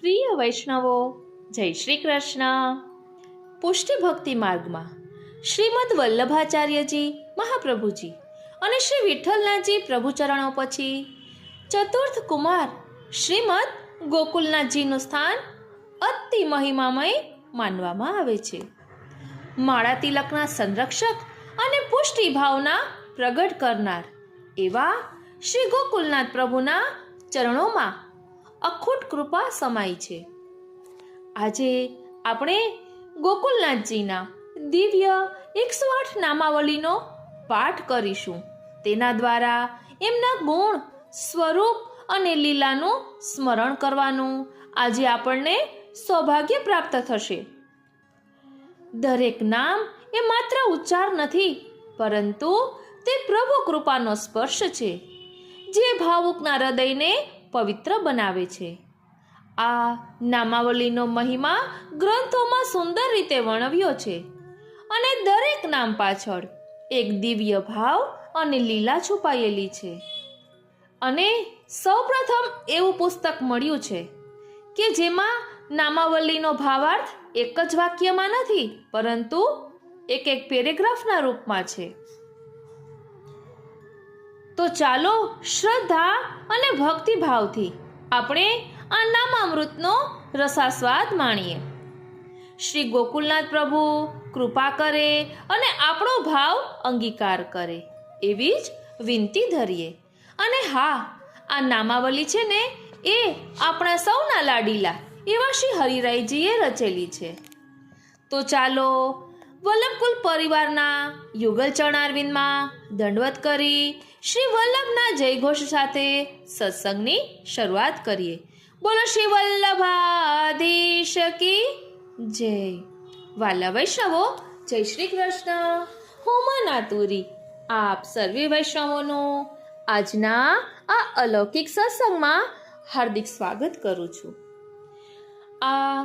પ્રિય વૈષ્ણવો, જય શ્રી કૃષ્ણ. પુષ્ટિ ભક્તિ માર્ગમાં શ્રીમદ વલ્લભાચાર્યજી મહાપ્રભુજી અને શ્રી વિઠ્ઠલનાથજી પ્રભુચરણો પછી ચતુર્થ કુમાર શ્રીમદ ગોકુલનાથજીનું સ્થાન અતિ મહિમામય માનવામાં આવે છે. માળા તિલકના સંરક્ષક અને પુષ્ટિ ભાવના પ્રગટ કરનાર એવા શ્રી ગોકુલનાથ પ્રભુના ચરણોમાં અખૂટ કૃપા સમાઈ છે. આજે આપણે ગોકુલનાથજીના દિવ્ય 108 નામાવલીનો પાઠ કરીશું. તેના દ્વારા એમના ગુણ, સ્વરૂપ અને લીલાનું સ્મરણ કરવાનું આજે આપણને સૌભાગ્ય પ્રાપ્ત થશે. દરેક નામ એ માત્ર ઉચ્ચાર નથી, પરંતુ તે પ્રભુ કૃપાનો સ્પર્શ છે, જે ભાવુકના હૃદયને પવિત્ર બનાવે છે. આ નામાવલીનો મહિમા ગ્રંથોમાં સુંદર રીતે વર્ણવ્યો છે અને દરેક નામ પાછળ એક દિવ્ય ભાવ અને લીલા છુપાયેલી છે. અને સૌપ્રથમ એવું પુસ્તક મળ્યું છે કે જેમાં નામાવલીનો ભાવાર્થ એક જ વાક્યમાં નથી, પરંતુ એક એક પેરેગ્રાફના રૂપમાં છે. તો ચાલો શ્રદ્ધા અને ભક્તિભાવથી આપણે આ નામામૃતનો રસાસ્વાદ માણીએ. શ્રી ગોકુલનાથ પ્રભુ કૃપા કરે અને આપણો ભાવ અંગીકાર કરે એવી જ વિનંતી ધરીએ. અને હા, આ નામાવલી છે ને, એ આપણા સૌના લાડીલા એવા શ્રી હરિરાયજીએ રચેલી છે. તો ચાલો વલ્લભકુલ પરિવારના યુગલ ચરણારવિંદમાં દંડવત કરી શ્રી વલ્લભના જયઘોષ સાથે સત્સંગની શરૂઆત કરીએ. બોલો શ્રી વલ્લભાધીશ કી જય. વાલા વૈષ્ણવો, જય શ્રી કૃષ્ણ. હું મનાતુરી આપ સર્વે વૈષ્ણવોનું આજના આ અલૌકિક સત્સંગમાં હાર્દિક સ્વાગત કરું છું. આ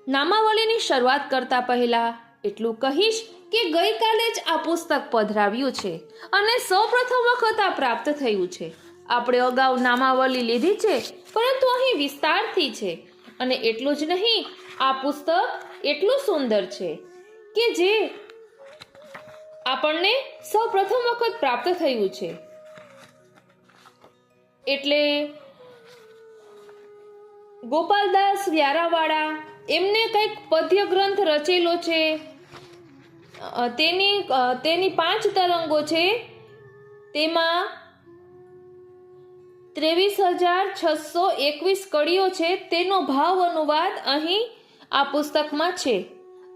નામાવલીની શરૂઆત કરતા પહેલા એટલું કહીશ કે ગઈકાલે જ આ પુસ્તક પધરાવ્યું છે અને સૌપ્રથમ વખત આ પ્રાપ્ત થયું છે. આપણે અગાઉ નામાવલી લીધી છે, પરંતુ અહીં વિસ્તારથી છે. અને એટલું જ નહીં, આ પુસ્તક એટલું સુંદર છે કે જે આપણને સૌપ્રથમ વખત પ્રાપ્ત થયું છે. એટલે ગોપાલદાસ વ્યારાવાળા એમને કંઈક પદ્ય ગ્રંથ રચેલો છે. તેની 5 તરંગો છે. તેમાં 23,621 કડીઓ છે. તેનો ભાવ અનુવાદ અહીં આ પુસ્તકમાં છે.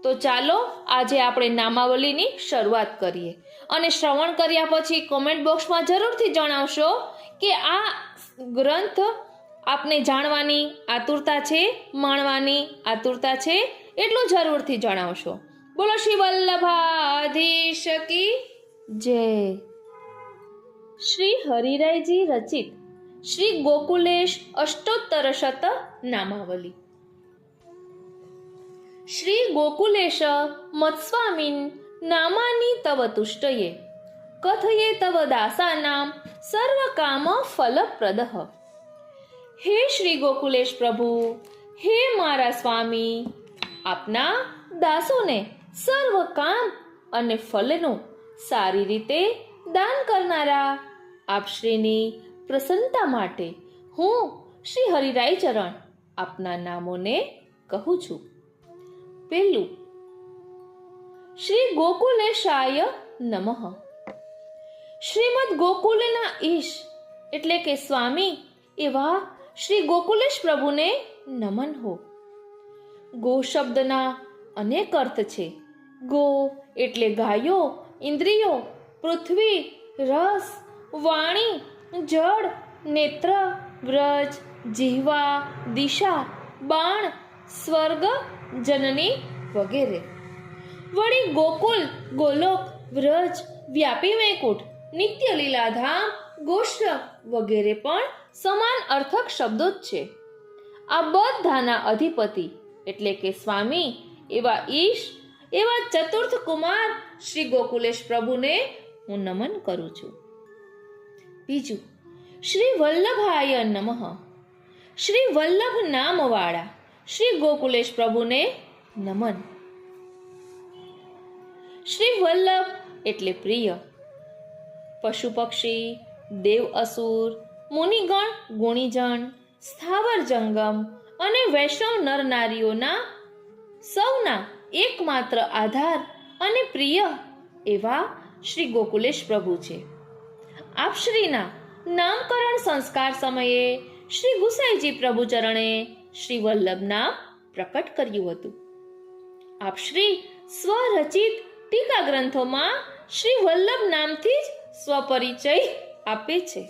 તો ચાલો આજે આપણે નામાવલીની શરૂઆત કરીએ. અને શ્રવણ કર્યા પછી કોમેન્ટ બોક્સમાં જરૂરથી જણાવશો કે આ ગ્રંથ આપને જાણવાની આતુરતા છે, માણવાની આતુરતા છે, એટલું જરૂરથી જણાવશો. બોલો શ્રી વલ્લભાધીશ કી જય. શ્રી હરિરાયજી રચિત શ્રી ગોકુલેશ અષ્ટોત્તર શત નામાવલી. શ્રી ગોકુલેશ મત્સ્વામીન નામાની તવ તુષ્ટયે કથયે તવ દાસાનામ સર્વ કામ ફલપ્રદઃ. હે શ્રી ગોકુલેશ પ્રભુ, હે મારા સ્વામી, આપના દાસોને સર્વ કામ અને ફલનું સારી રીતે દાન કરનારા આપ શ્રીની પ્રસન્નતા માટે હું શ્રી હરિરાય ચરણ આપના નામોને કહું છું. પહેલું, શ્રી ગોકુલેશાય નમઃ. શ્રીમદ ગોકુલના ઈશ એટલે કે સ્વામી એવા શ્રી ગોકુલેશ પ્રભુને નમન હો. ગો શબ્દના અનેક અર્થ છે. ગો એટલે ગાયો, ઇન્દ્રિયો, પૃથ્વી, રસ, વાણી, જળ, નેત્ર, વ્રજ, જીહવા, દિશા, બાણ, સ્વર્ગ, જનની વગેરે. વળી ગોકુલ, ગોલોક, વ્રજ, વ્યાપી વૈકુંઠ, નિત્ય લીલાધામ, ગોષ્ઠ વગેરે પણ સમાન અર્થક શબ્દો જ છે. આ બધાના અધિપતિ એટલે કે સ્વામી એવા ઈશ એવા ચતુર્થ કુમાર શ્રી ગોકુલેશ પ્રભુને હું નમન કરું છું. બીજું, શ્રી વલ્લભાય નમઃ. શ્રી વલ્લભ નામવાળા શ્રી ગોકુલેશ પ્રભુને નમન. શ્રી વલ્લભ એટલે પ્રિય. પશુ પક્ષી, દેવ અસુર, મુનિગણ ગુણીજન, સ્થાવર જંગમ અને વૈષ્ણવ નર નારીઓના સૌના એકમાત્ર આધાર અને પ્રિય એવા શ્રી ગોકુલેશ પ્રભુ છે. આપ શ્રીના નામકરણ સંસ્કાર સમયે શ્રી ગુસાઈજી પ્રભુ ચરણે શ્રી વલ્લભ નામ પ્રકટ કર્યું હતું. આપ શ્રી સ્વરચિત ટીકા ગ્રંથોમાં શ્રી વલ્લભ નામથી જ સ્વપરિચય આપે છે.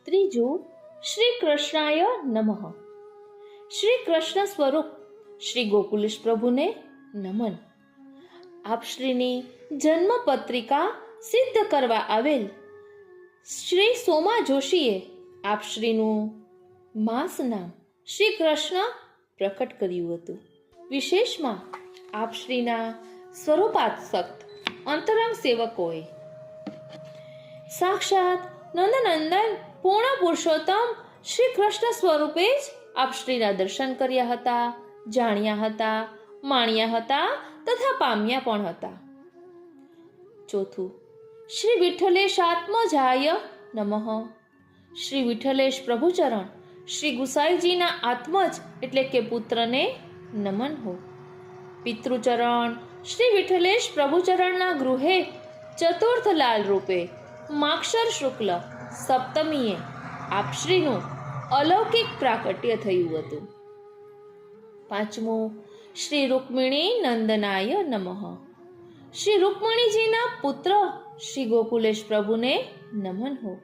ત્રીજું, શ્રી કૃષ્ણાય નમઃ. શ્રી કૃષ્ણ સ્વરૂપ શ્રી ગોકુલેશ પ્રભુને નમન. આપ શ્રીની જન્મ પત્રિકા સિદ્ધ કરવા આવેલ શ્રી સોમા જોશીએ આપ શ્રીનું માસ નામ શ્રી કૃષ્ણ પ્રકટ કર્યું હતું. વિશેષમાં આપ શ્રીના સ્વરૂપાસક્ત અંતરંગ સેવકોએ સાક્ષાત નંદનંદન પૂર્ણ પુરુષોત્તમ શ્રી કૃષ્ણ સ્વરૂપે જ આપ શ્રીના દર્શન કર્યા હતા, જાણ્યા હતા, માણ્યા હતા તથા પામ્યા પણ હતા. ચોથું, શ્રી વિઠ્ઠલેશ આત્મજાય નમઃ. શ્રી વિઠ્ઠલેશ પ્રભુચરણ શ્રી ગુસાઈજીના આત્મજ એટલે કે પુત્રને નમન હો. પિતૃચરણ શ્રી વિઠ્ઠલેશ પ્રભુચરણના ગૃહે ચતુર્થ લાલ રૂપે માક્ષર શુક્લ સપ્તમીએ આપશ્રીનું અલૌકિક પ્રાકટ્ય થયું હતું. પાંચમું, શ્રી રૂક્મિણી નંદનાય નમઃ. શ્રી રૂક્મિણીજીના પુત્ર શ્રી ગોકુલેશ પ્રભુને નમન હો.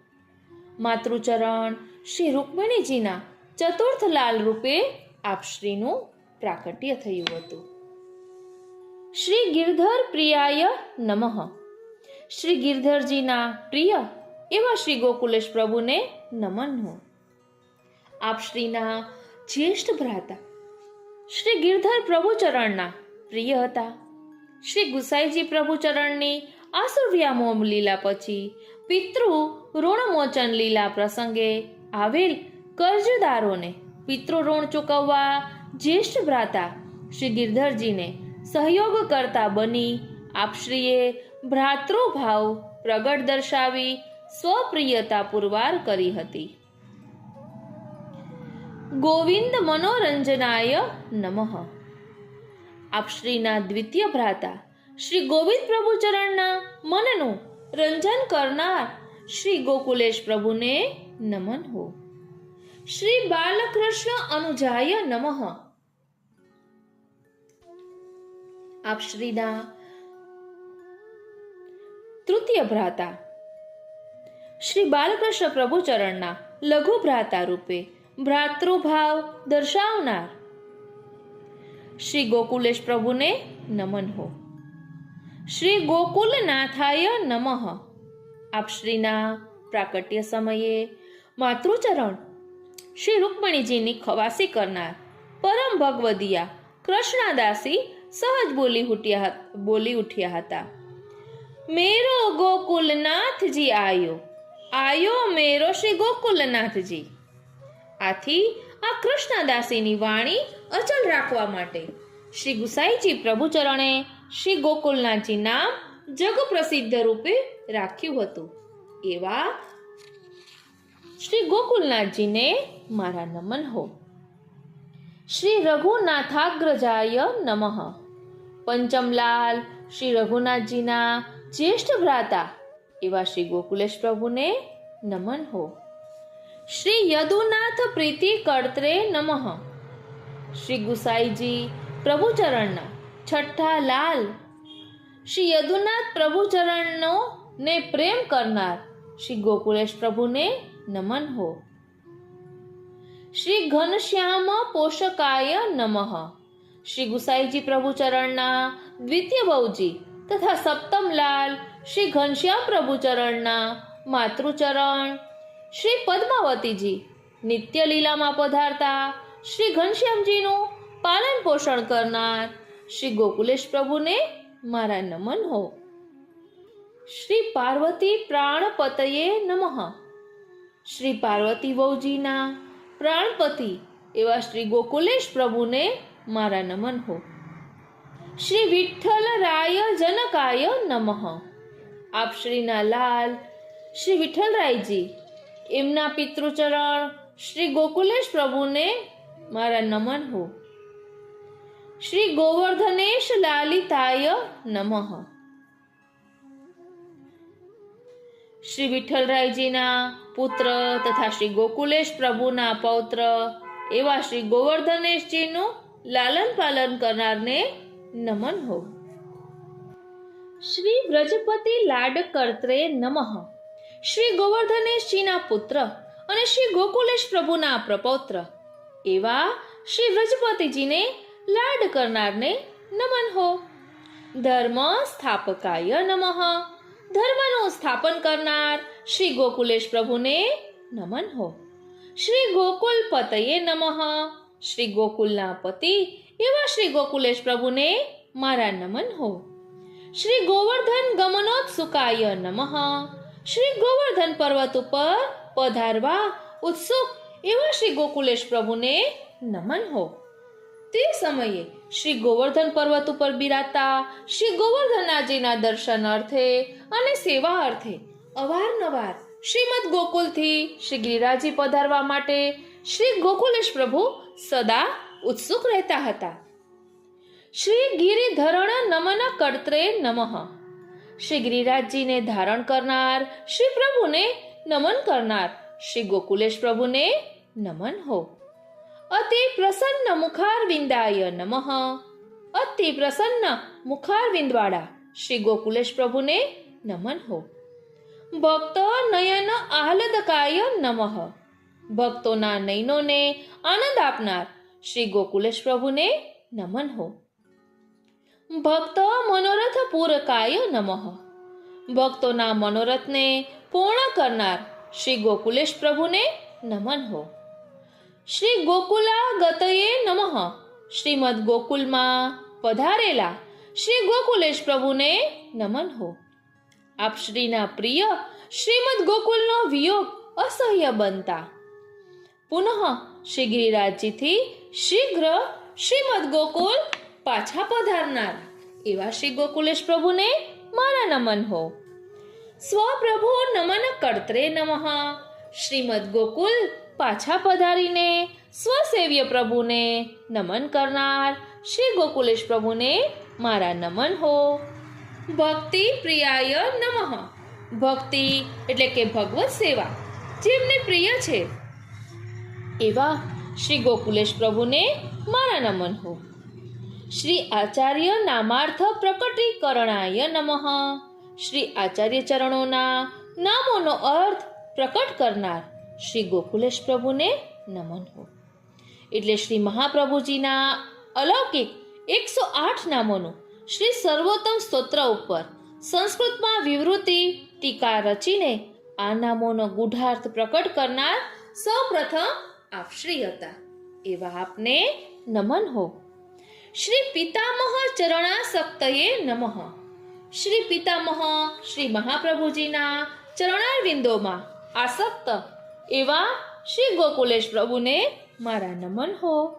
માતૃચરણ શ્રી રૂક્મિણીજીના ચતુર્થ લાલ રૂપે આપશ્રીનું પ્રાકટ્ય થયું હતું. શ્રી ગિરધર પ્રિયાય નમઃ. શ્રી ગિરધરજીના પ્રિય એવા શ્રી ગોકુલેશ પ્રભુને નમન હો. આપશ્રીના જ્યેષ્ઠ ભ્રાતા શ્રી ગિરધર પ્રભુચરણના પ્રિય હતા. શ્રી ગુસાઈજી પ્રભુચરણની આસુર્વ્યામોહ લીલા પછી પિતૃ ઋણમોચન લીલા પ્રસંગે આવેલ કર્જદારોને પિતૃ ઋણ ચૂકવવા જ્યેષ્ઠ ભ્રાતા શ્રી ગિરધરજીને સહયોગ કરતા બની આપશ્રીએ ભ્રાતૃભાવ પ્રગટ દર્શાવી સ્વપ્રિયતા પુરવાર કરી હતી. ગોવિંદ મનોરંજનાય નમઃ. આપશ્રીના દ્વિતીય ભ્રાતા શ્રી ગોવિંદ પ્રભુચરણના મનનું રંજન કરનાર શ્રી ગોકુલેશ પ્રભુને નમન હો. શ્રી બાલકૃષ્ણ અનુજાય નમઃ. આપશ્રીના તૃતીય ભ્રાતા શ્રી બાલકૃષ્ણ પ્રભુચરણના લઘુ ભ્રાતા રૂપે ભ્રાતૃભાવ દર્શાવનાર શ્રી ગોકુલેશ પ્રભુને નમન હો. શ્રી ગોકુલનાથાય નમઃ. આપશ્રીના પ્રાકટ્ય સમયે માતૃચરણ શ્રી રૂક્મિણીજીની ખવાસી કરનાર પરમ ભગવદિયા કૃષ્ણાદાસી સહજ બોલી ઉઠ્યા હતા. મેરો ગોકુલનાથજી આયો, આયો મેરો શ્રી ગોકુલનાથજી. આથી આ કૃષ્ણદાસીની વાણી અચલ રાખવા માટે શ્રી ગુસાઈજી પ્રભુચરણે શ્રી ગોકુલનાથજી નામ જગ પ્રસિદ્ધ રૂપે રાખ્યું હતું. એવા શ્રી ગોકુલનાથજીને મારા નમન હો. શ્રી રઘુનાથાગ્રજાય નમઃ. પંચમલાલ શ્રી રઘુનાથજીના જ્યેષ્ઠ ભ્રાતા એવા શ્રી ગોકુલેશ પ્રભુને નમન હો. શ્રી યદુનાથ પ્રીતિ કર્ત્રે નમઃ. શ્રી ગુસાઈજી પ્રભુચરણના છઠ્ઠા લાલ શ્રી યદુનાથ પ્રભુચરણનો ને પ્રેમ કરનાર શ્રી ગોકુલેશ પ્રભુને નમન હો. શ્રી ઘનશ્યામ પોષકાય નમઃ. શ્રી ગુસાઈજી પ્રભુચરણના દ્વિતીય બહુજી તથા સપ્તમ લાલ શ્રી ઘનશ્યામ પ્રભુચરણના માતૃચરણ શ્રી પદ્માવતીજી નિત્ય લીલામાં પધારતા શ્રી ઘનશ્યામજીનું પાલન પોષણ કરનાર શ્રી ગોકુલેશ પ્રભુને મારા નમન હો. શ્રી પાર્વતી પ્રાણપતયે નમઃ. શ્રી પાર્વતી બહુજીના પ્રાણપતિ એવા શ્રી ગોકુલેશ પ્રભુને મારા નમન હો. શ્રી વિઠ્ઠલ રાય જનકાય નમઃ. આપ શ્રીના લાલ શ્રી વિઠ્ઠલરાયજી એમના પિતૃચરણ શ્રી ગોકુલેશ પ્રભુને મારા નમન હો. શ્રી ગોવર્ધનેશ લાલિતાય નમઃ. શ્રી વિઠ્ઠલરાયજીના પુત્ર તથા શ્રી ગોકુલેશ પ્રભુના પૌત્ર એવા શ્રી ગોવર્ધનેશજીનું લાલન પાલન કરનારને નમન હો. શ્રી વ્રજપતિ લાડકર્ત્રે નમઃ. શ્રી ગોવર્ધનેશજીના પુત્ર અને શ્રી ગોકુલેશ પ્રભુના પ્રપૌત્ર એવા શ્રી વ્રજપતિજીને લાડ કરનારને નમન હો. ધર્મ સ્થાપકાય નમઃ. ધર્મનું સ્થાપન કરનાર શ્રી ગોકુલેશ પ્રભુને નમન હો. શ્રી ગોકુલ પતયે નમઃ. શ્રી ગોકુલના પતિ એવા શ્રી ગોકુલેશ પ્રભુને મારા નમન હો. શ્રી ગોવર્ધન ગમનોત્સુકાય નમઃ. શ્રી ગોવર્ધન પર્વત ઉપર પધારવા ઉત્સુક એવા શ્રી ગોકુલેશ પ્રભુને નમન હો. તે સમયે શ્રી ગોવર્ધન પર્વત ઉપર બિરાજતા શ્રી ગોવર્ધનજીના દર્શન અર્થે અને સેવા અર્થે અવારનવાર શ્રીમદ ગોકુલથી શ્રી ગિરિરાજી પધારવા માટે શ્રી ગોકુલેશ પ્રભુ સદા ઉત્સુક રહેતા હતા. શ્રી ગિરિધરણ નમન કર્ત્રે નમઃ. શ્રી ગિરિરાજજીને ધારણ કરનાર શ્રી પ્રભુને નમન કરનાર શ્રી ગોકુલેશ પ્રભુને નમન હો. અતિ પ્રસન્ન મુખારવિંદાય નમઃ. અતિ પ્રસન્ન મુખારવિંદવાળા શ્રી ગોકુલેશ પ્રભુને નમન હો. ભક્ત નયન આહ્લાદકાય નમઃ. ભક્તોના નયનોને આનંદ આપનાર શ્રી ગોકુલેશ પ્રભુને નમન હો. ભક્ત મનોરથ પૂરકાય નમઃ. ભક્તોના મનોરથને પૂર્ણ કરનાર શ્રી ગોકુલેશ પ્રભુને નમન હો. શ્રી ગોકુલા ગતયે નમઃ. શ્રીમદ ગોકુલમાં પધારેલા શ્રી ગોકુલેશ પ્રભુને નમન હો. આપ શ્રીના પ્રિય શ્રીમદ ગોકુલનો વિયોગ અસહ્ય બનતા પુનઃ શ્રી ગિરિરાજજીથી શીઘ્ર શ્રીમદ ગોકુલ પાછા પધારનાર એવા શ્રી ગોકુલેશ પ્રભુને મારા નમન હો. સ્વપ્રભુ નમન કર્ત્રે નમઃ. શ્રીમદ ગોકુલ પાછા પધારીને સ્વસેવ્ય પ્રભુને નમન કરનાર શ્રી ગોકુલેશ પ્રભુને મારા નમન હો. ભક્તિ પ્રિયાય નમઃ. ભક્તિ એટલે કે ભગવત સેવા જેમને પ્રિય છે એવા શ્રી ગોકુલેશ પ્રભુને મારા નમન હો. શ્રી આચાર્ય નામાર્થ પ્રકટીકરણાય નમઃ. શ્રી આચાર્ય ચરણોના નામોનો અર્થ પ્રકટ કરનાર શ્રી ગોકુલેશ પ્રભુને નમન હો. એટલે શ્રી મહાપ્રભુજીના અલૌકિક 108 નામોનું શ્રી સર્વોત્તમ સ્તોત્ર ઉપર સંસ્કૃતમાં વિવૃત્તિ ટીકા રચીને આ નામોનો ગૂઢાર્થ પ્રકટ કરનાર સૌપ્રથમ આપ શ્રી હતા એવા આપને નમન હો. શ્રી પિતામહ ચરણાસક્તયે નમઃ. શ્રી પિતામહ શ્રી મહાપ્રભુજીના ચરણારવિંદોમાં આસક્ત એવા શ્રી ગોકુલેશ પ્રભુને મારા નમન હો.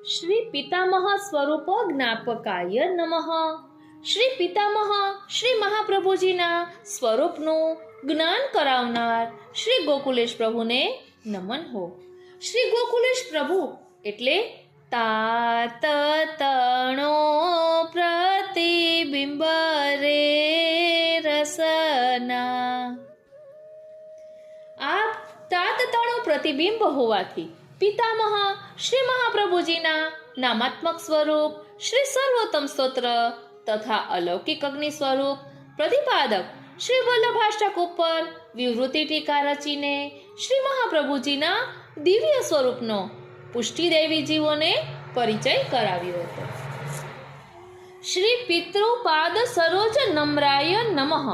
શ્રી પિતામહ સ્વરૂપ જ્ઞાપકાય નમઃ. શ્રી પિતામહ શ્રી મહાપ્રભુજીના સ્વરૂપનું જ્ઞાન કરાવનાર શ્રી ગોકુલેશ પ્રભુને નમન હો. શ્રી ગોકુલેશ પ્રભુ એટલે તાત તણો પ્રતિબિંબ રે રસના. આપ તાતતાણું પ્રતિબિંબ હોવાથી પિતામહ શ્રી મહાપ્રભુજીના નામાત્મક સ્વરૂપ શ્રી સર્વોત્તમ સ્તોત્ર તથા અલૌકિક અગ્નિ સ્વરૂપ પ્રતિપાદક શ્રી વલ્લભાષ્ટક ઉપર વિવૃત્તિ ટીકા રચીને શ્રી મહાપ્રભુજીના દિવ્ય સ્વરૂપનો પુષ્ટિદેવી જીવોને પરિચય કરાવ્યો હતો. શ્રી પિતૃપાદ સરોજ નમ્રાય નમઃ.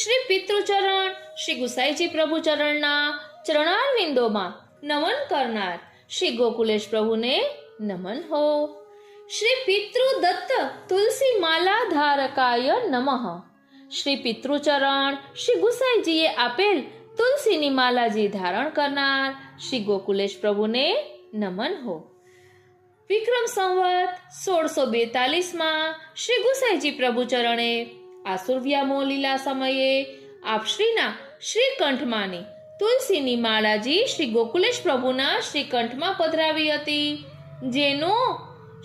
શ્રી પિતૃચરણ શ્રી ગુસાઈજી પ્રભુ ચરણના ચરણારવિંદોમાં નમન કરનાર શ્રી ગોકુલેશ પ્રભુને નમન હો. શ્રી પિતૃદત્ત તુલસી માલા ધારકાય નમઃ. શ્રી પિતૃચરણ શ્રી ગુસાઈજીએ આપેલ તુલસીની માલાજી ધારણ કરનાર શ્રી ગોકુલેશ પ્રભુને નમન હો. વિક્રમ સંવત 1642માં શ્રી ગુસાઈજી પ્રભુ ચરણે આસુરવ્યામો લીલા સમયે આપશ્રીના શ્રીકંઠમાંની તુલસીની માળાજી શ્રી ગોકુલેશ પ્રભુના શ્રીકંઠમાં પધરાવી હતી, જેનો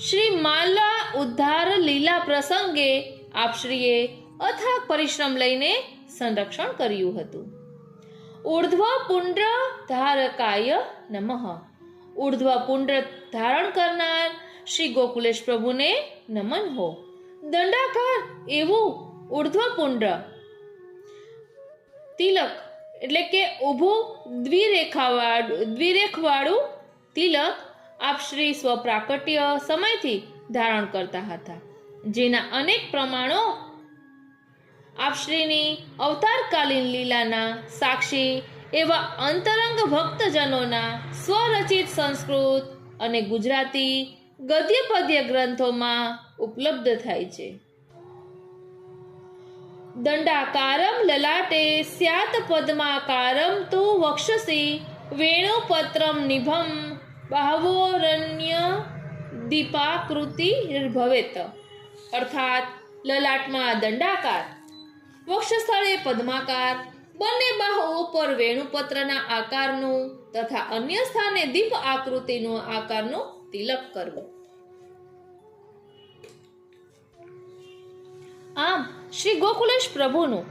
શ્રી માલા ઉદ્ધાર લીલા પ્રસંગે આપશ્રીએ અથાગ પરિશ્રમ લઈને સંરક્ષણ કર્યું હતું. ઉર્ધ્વ પુંડ્ર ધારકાય નમઃ. ઉર્ધ્વ પુંડ્ર ધારણ કરનાર શ્રી ગોકુલેશ પ્રભુને નમન હો. દંડાકાર એવું ઉર્ધ્વ પુંડ્ર તિલક એટલે કે ઊભું દ્વિરેખવાળું તિલક આપ શ્રી સ્વપ્રાકટ્ય સમયથી ધારણ કરતા હતા, જેના અનેક પ્રમાણો આપશ્રીની અવતારકાલીન લીલાના સાક્ષી એવા અંતરંગ ભક્તજનોના સ્વરચિત સંસ્કૃત અને ગુજરાતી ગદ્ય પદ્ય ગ્રંથોમાં ઉપલબ્ધ થાય છે. દંડાકારમ લલાટે સ્યાત પદ્માકારમ તુ વક્ષસી વેણુપત્રમ નિભમ બાહવોરન્ય દીપાકૃતિ ભવેત. અર્થાત લલાટમાં દંડાકાર, વક્ષસ્થળે પદ્માકાર, બંને બાહુઓ પર વેણુપત્રના આકારનું તથા અન્ય સ્થાને દીપ આકૃતિનું આકારનું તિલક કરવું. આમ શ્રી ગોકુલેશ પ્રભુનું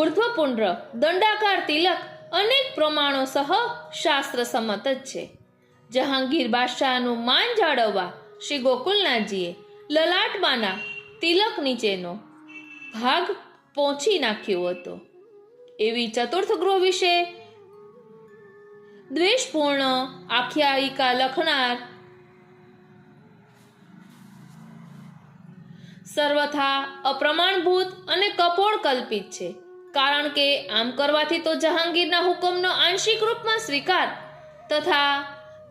ઉર્ધ્વપુંડ્ર દંડાકાર તિલક અનેક પ્રમાણો સહ શાસ્ત્ર સંમત જ છે. જહાંગીર બાદશાહનું માન જાળવવા શ્રી ગોકુલનાથજીએ લલાટમાંના તિલક નીચેનો ભાગ પહોંચી નાખ્યો હતો. એવી ચતુર્થ ગૃહ વિશે દ્વેષપૂર્ણ આખ્યાયિકા લખનાર સર્વથા અપ્રમાણભૂત અને કપોળ કલ્પિત છે, કારણ કે આમ કરવાથી તો જહાંગીરના હુકમનો આંશિક રૂપમાં સ્વીકાર તથા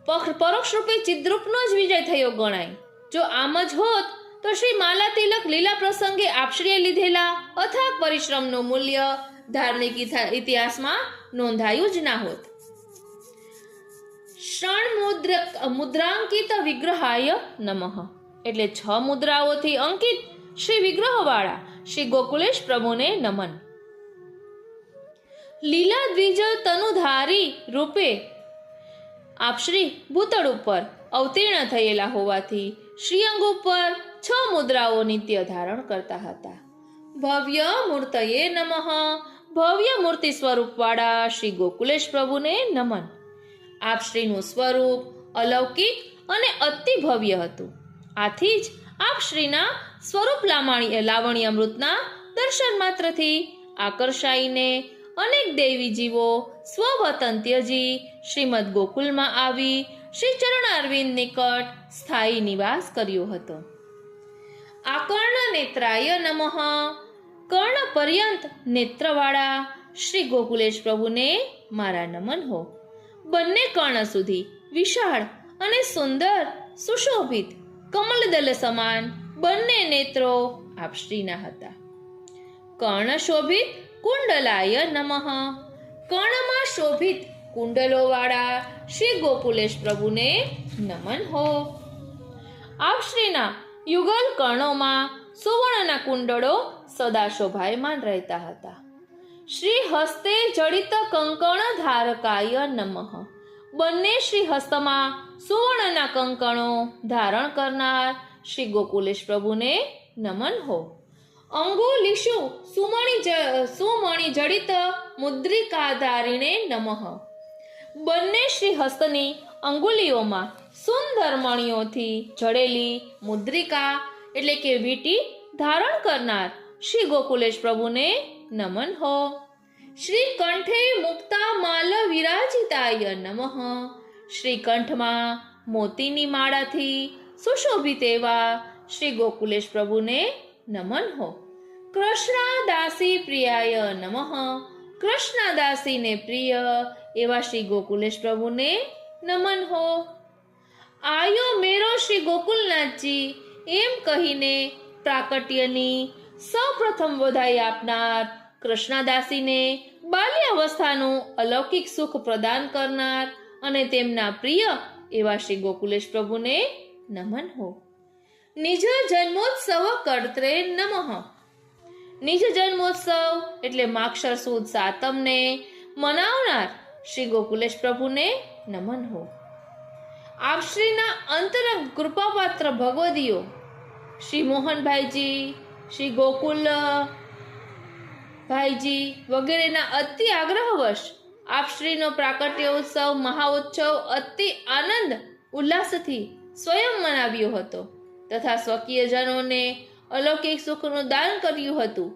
પરોક્ષ રૂપે ચિદ્રૂપનો જ વિજય થયો ગણાય. જો આમ જ હોત તો શ્રી માલા તિલક લીલા પ્રસંગે આપશ્રીએ લીધેલા અથાગ પરિશ્રમનું મૂલ્ય ધાર્મિક ઇતિહાસમાં નોંધાયું જ ના હોત. મુદ્રાંકિત વિગ્રહાય નમઃ એટલે 6 મુદ્રાઓથી અંકિત શ્રી વિગ્રહવાળા શ્રી ગોકુલેશ પ્રભુને નમન. લીલા દ્વિજ તનુધારી રૂપે આપશ્રી ભૂતળ ઉપર અવતીર્ણ થયેલા હોવાથી શ્રીઅંગ ઉપર 6 મુદ્રાઓ નિત્ય ધારણ કરતા હતા. ભવ્ય મૂર્તયે નમઃ. ભવ્ય મૂર્તિ સ્વરૂપવાળા શ્રી ગોકુલેશ પ્રભુને નમન. આપશ્રીનું સ્વરૂપ અલૌકિક અને અતિ ભવ્ય હતું. આથી જ આપશ્રીના સ્વરૂપ લાવણ્યામૃતના દર્શન માત્રથી આકર્ષાઈને અનેક દેવી જીવો સ્વવતન ત્યજી શ્રીમદ ગોકુલમાં આવી શ્રી ચરણારવિંદ નિકટ સ્થાયી નિવાસ કર્યો હતો. આકર્ણ નેત્રાય નમઃ. કર્ણ પર્યંત નેત્રવાળા શ્રી ગોકુલેશ પ્રભુને મારા નમન હો. બંને કર્ણ સુધી વિશાળ અને સુંદર સુશોભિત કમલદલ સમાન બંને નેત્રો આપશ્રીના હતા. કર્ણ શોભિત કુંડલાય નમઃ. કર્ણમાં શોભિત કુંડલોવાળા શ્રી ગોકુલેશ પ્રભુને નમન હો. આપશ્રીના યુગલ કર્ણોમાં સુવર્ણના કુંડળો સદા શોભાયમાન રહેતા હતા. શ્રી હસ્તે જડિત કંકણ ધારકાય નમઃ. બંને શ્રી હસ્તમાં સુવર્ણના કંકણો ધારણ કરનાર શ્રી ગોકુલેશ પ્રભુને નમન હો. અંગુલિષુ સુમણિ જડિત મુદ્રિકાધારીણે નમઃ. બંને શ્રી હસ્તની અંગુલીઓમાં સુંદર મણિઓથી જડેલી મુદ્રિકા એટલે કે વીંટી ધારણ કરનાર શ્રી ગોકુલેશ પ્રભુને નમન હો. શ્રી કંઠે મુક્તા માલ વિરાજિતાય નમઃ. શ્રી કંઠમાં મોતીની માળાથી સુશોભિત એવા શ્રી ગોકુલેશ પ્રભુને નમન હો. કૃષ્ણાદાસી પ્રિયાય નમઃ. કૃષ્ણાદાસીને પ્રિય એવા શ્રી ગોકુલેશ પ્રભુને નમન હો. આયો મેરો શ્રી ગોકુલનાથજી એમ કહીને પ્રાકટ્યની સૌપ્રથમ વધાઈ આપનાર કૃષ્ણાદાસીને બાલ્યાવસ્થાનું અલૌકિક સુખ પ્રદાન કરનાર અને તેમના પ્રિય એવા શ્રી ગોકુલેશ પ્રભુને નમન હો. નિજ જન્મોત્સવ કર્ત્રે નમઃ. નિજ જન્મોત્સવ એટલે માક્ષર સુદ સાતમને મનાવનાર શ્રી ગોકુલેશ પ્રભુને નમન હો. આપશ્રીના અંતરંગ કૃપાપાત્ર ભગવદીઓ શ્રી મોહનભાઈજી, શ્રી ગોકુલ ભાઈજી વગેરેના અતિ આગ્રહવશ આપશ્રીનો પ્રાકટ્ય ઉત્સવ મહાઉત્સવ અતિ આનંદ ઉલ્લાસથી સ્વયં મનાવ્યો હતો તથા સ્વકીય જનોને અલૌકિક સુખનું દાન કર્યું હતું.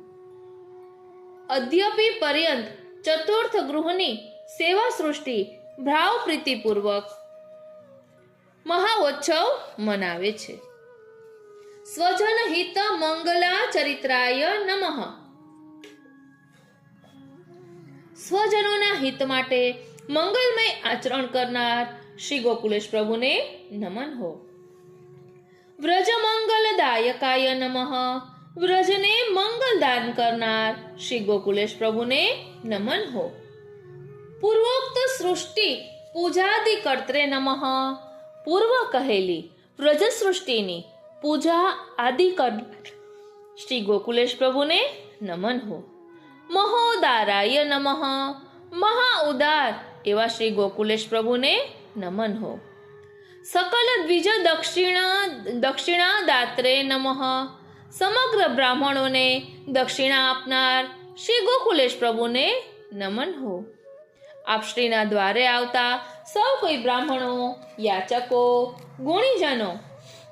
અદ્યપી પર્યંત ચતુર્થ ગૃહની સેવા સૃષ્ટિ ભાવ પ્રીતિપૂર્વક મહાઉત્સવ મનાવે છે. સ્વજન હિત મંગલા ચરિત્રાય નમઃ. સ્વજનોના હિત માટે મંગલમય આચરણ કરનાર શ્રી ગોકુલેશ પ્રભુને નમન હો. વ્રજ મંગલદાયકાય નમઃ. વ્રજને મંગલ દાન કરનાર શ્રી ગોકુલેશ પ્રભુને નમન હો. પૂર્વોક્ત સૃષ્ટિ પૂજાદિ કર્ત્રે નમઃ. પૂર્વ કહેલી વ્રજ સૃષ્ટિની પૂજા આદિ કરનાર શ્રી ગોકુલેશ પ્રભુને નમન હો. મહોદારાય નમઃ. મહા ઉદાર એવા શ્રી ગોકુલેશ પ્રભુને નમન હો. સકલ દ્વિજ દક્ષિણા દાત્રે નમઃ. સમગ્ર બ્રાહ્મણોને દક્ષિણા આપનાર શ્રી ગોકુલેશ પ્રભુને નમન હો. આપશ્રીના દ્વારે આવતા સૌ કોઈ બ્રાહ્મણો, યાચકો, ગુણીજનો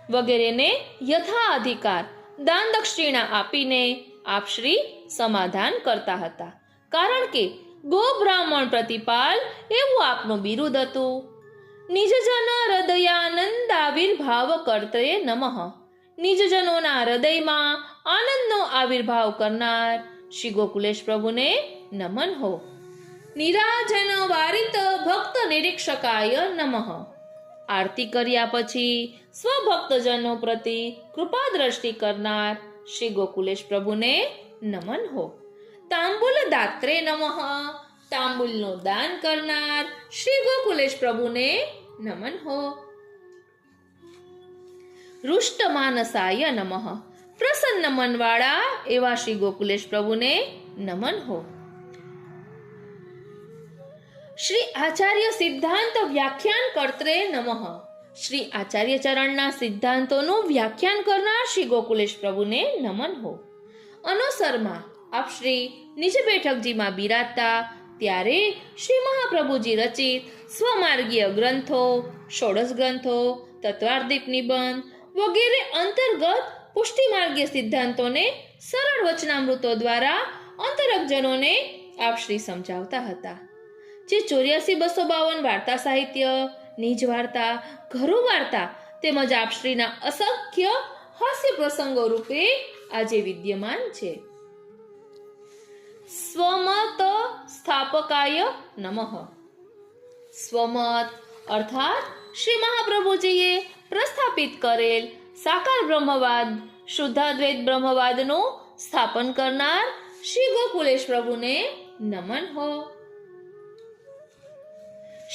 વગેરેને યથા અધિકાર દાન દક્ષિણા આપીને આપશ્રી સમાધાન કરતા હતા. કારણ કે ગો બ્રાહ્મણ પ્રતિપાલ એવું આપનું બિરુદ હતું. નિજજન હૃદયાનંદ આવિર્ભાવ કર્ત્રે નમઃ. નિજજનોના હૃદયમાં આનંદનો આવિર્ભાવ કરનાર શ્રી ગોકુલેશ પ્રભુને નમન હો. નિરાજન વારિત ભક્ત નિરીક્ષકાય નમઃ. આરતી કર્યા પછી સ્વભક્તજનો પ્રતિ કૃપા દ્રષ્ટિ કરનાર શ્રી ગોકુલેશ પ્રભુને નમન હો. તાંબુલ દાત્રે નમઃ. તાંબુલનું દાન કરનાર શ્રી ગોકુલેશ પ્રભુને નમન હો. રુષ્ટ માનસાય નમઃ. પ્રસન્ન મનવાળા એવા શ્રી ગોકુલેશ પ્રભુને નમન હો. શ્રી આચાર્ય સિદ્ધાંત વ્યાખ્યાન કર્ત્રે નમઃ. શ્રી આચાર્ય ચરણના સિદ્ધાંતોનું વ્યાખ્યાન કરનાર શ્રી ગોકુલેશ પ્રભુને નમન હો. અનુસરમાં આપ શ્રી નિજ બેઠકજીમાં બિરાજતા ત્યારે શ્રી મહાપ્રભુજી રચિત સ્વમાર્ગીય ગ્રંથો, ષોડશ ગ્રંથો, તત્વાર્ધિક નિબંધ વગેરે અંતર્ગત પુષ્ટિમાર્ગીય સિદ્ધાંતોને સરળ વચનામૃતો દ્વારા અંતરજનોને આપ શ્રી સમજાવતા હતા. જે 84,252 વાર્તા સાહિત્ય, નિજ વાર્તા, ઘરુ વાર્તા તેમજ આપશ્રીના અસંખ્ય હાસ્ય પ્રસંગો રૂપે આજે વિદ્યમાન છે. સ્વમત સ્થાપકાય નમઃ. સ્વમત અર્થાત શ્રી મહાપ્રભુજીએ પ્રસ્થાપિત કરેલ સાકાર બ્રહ્મવાદ, શુદ્ધાદ્વૈત બ્રહ્મવાદનું સ્થાપન કરનાર શ્રી ગોકુલેશ પ્રભુને નમન હો.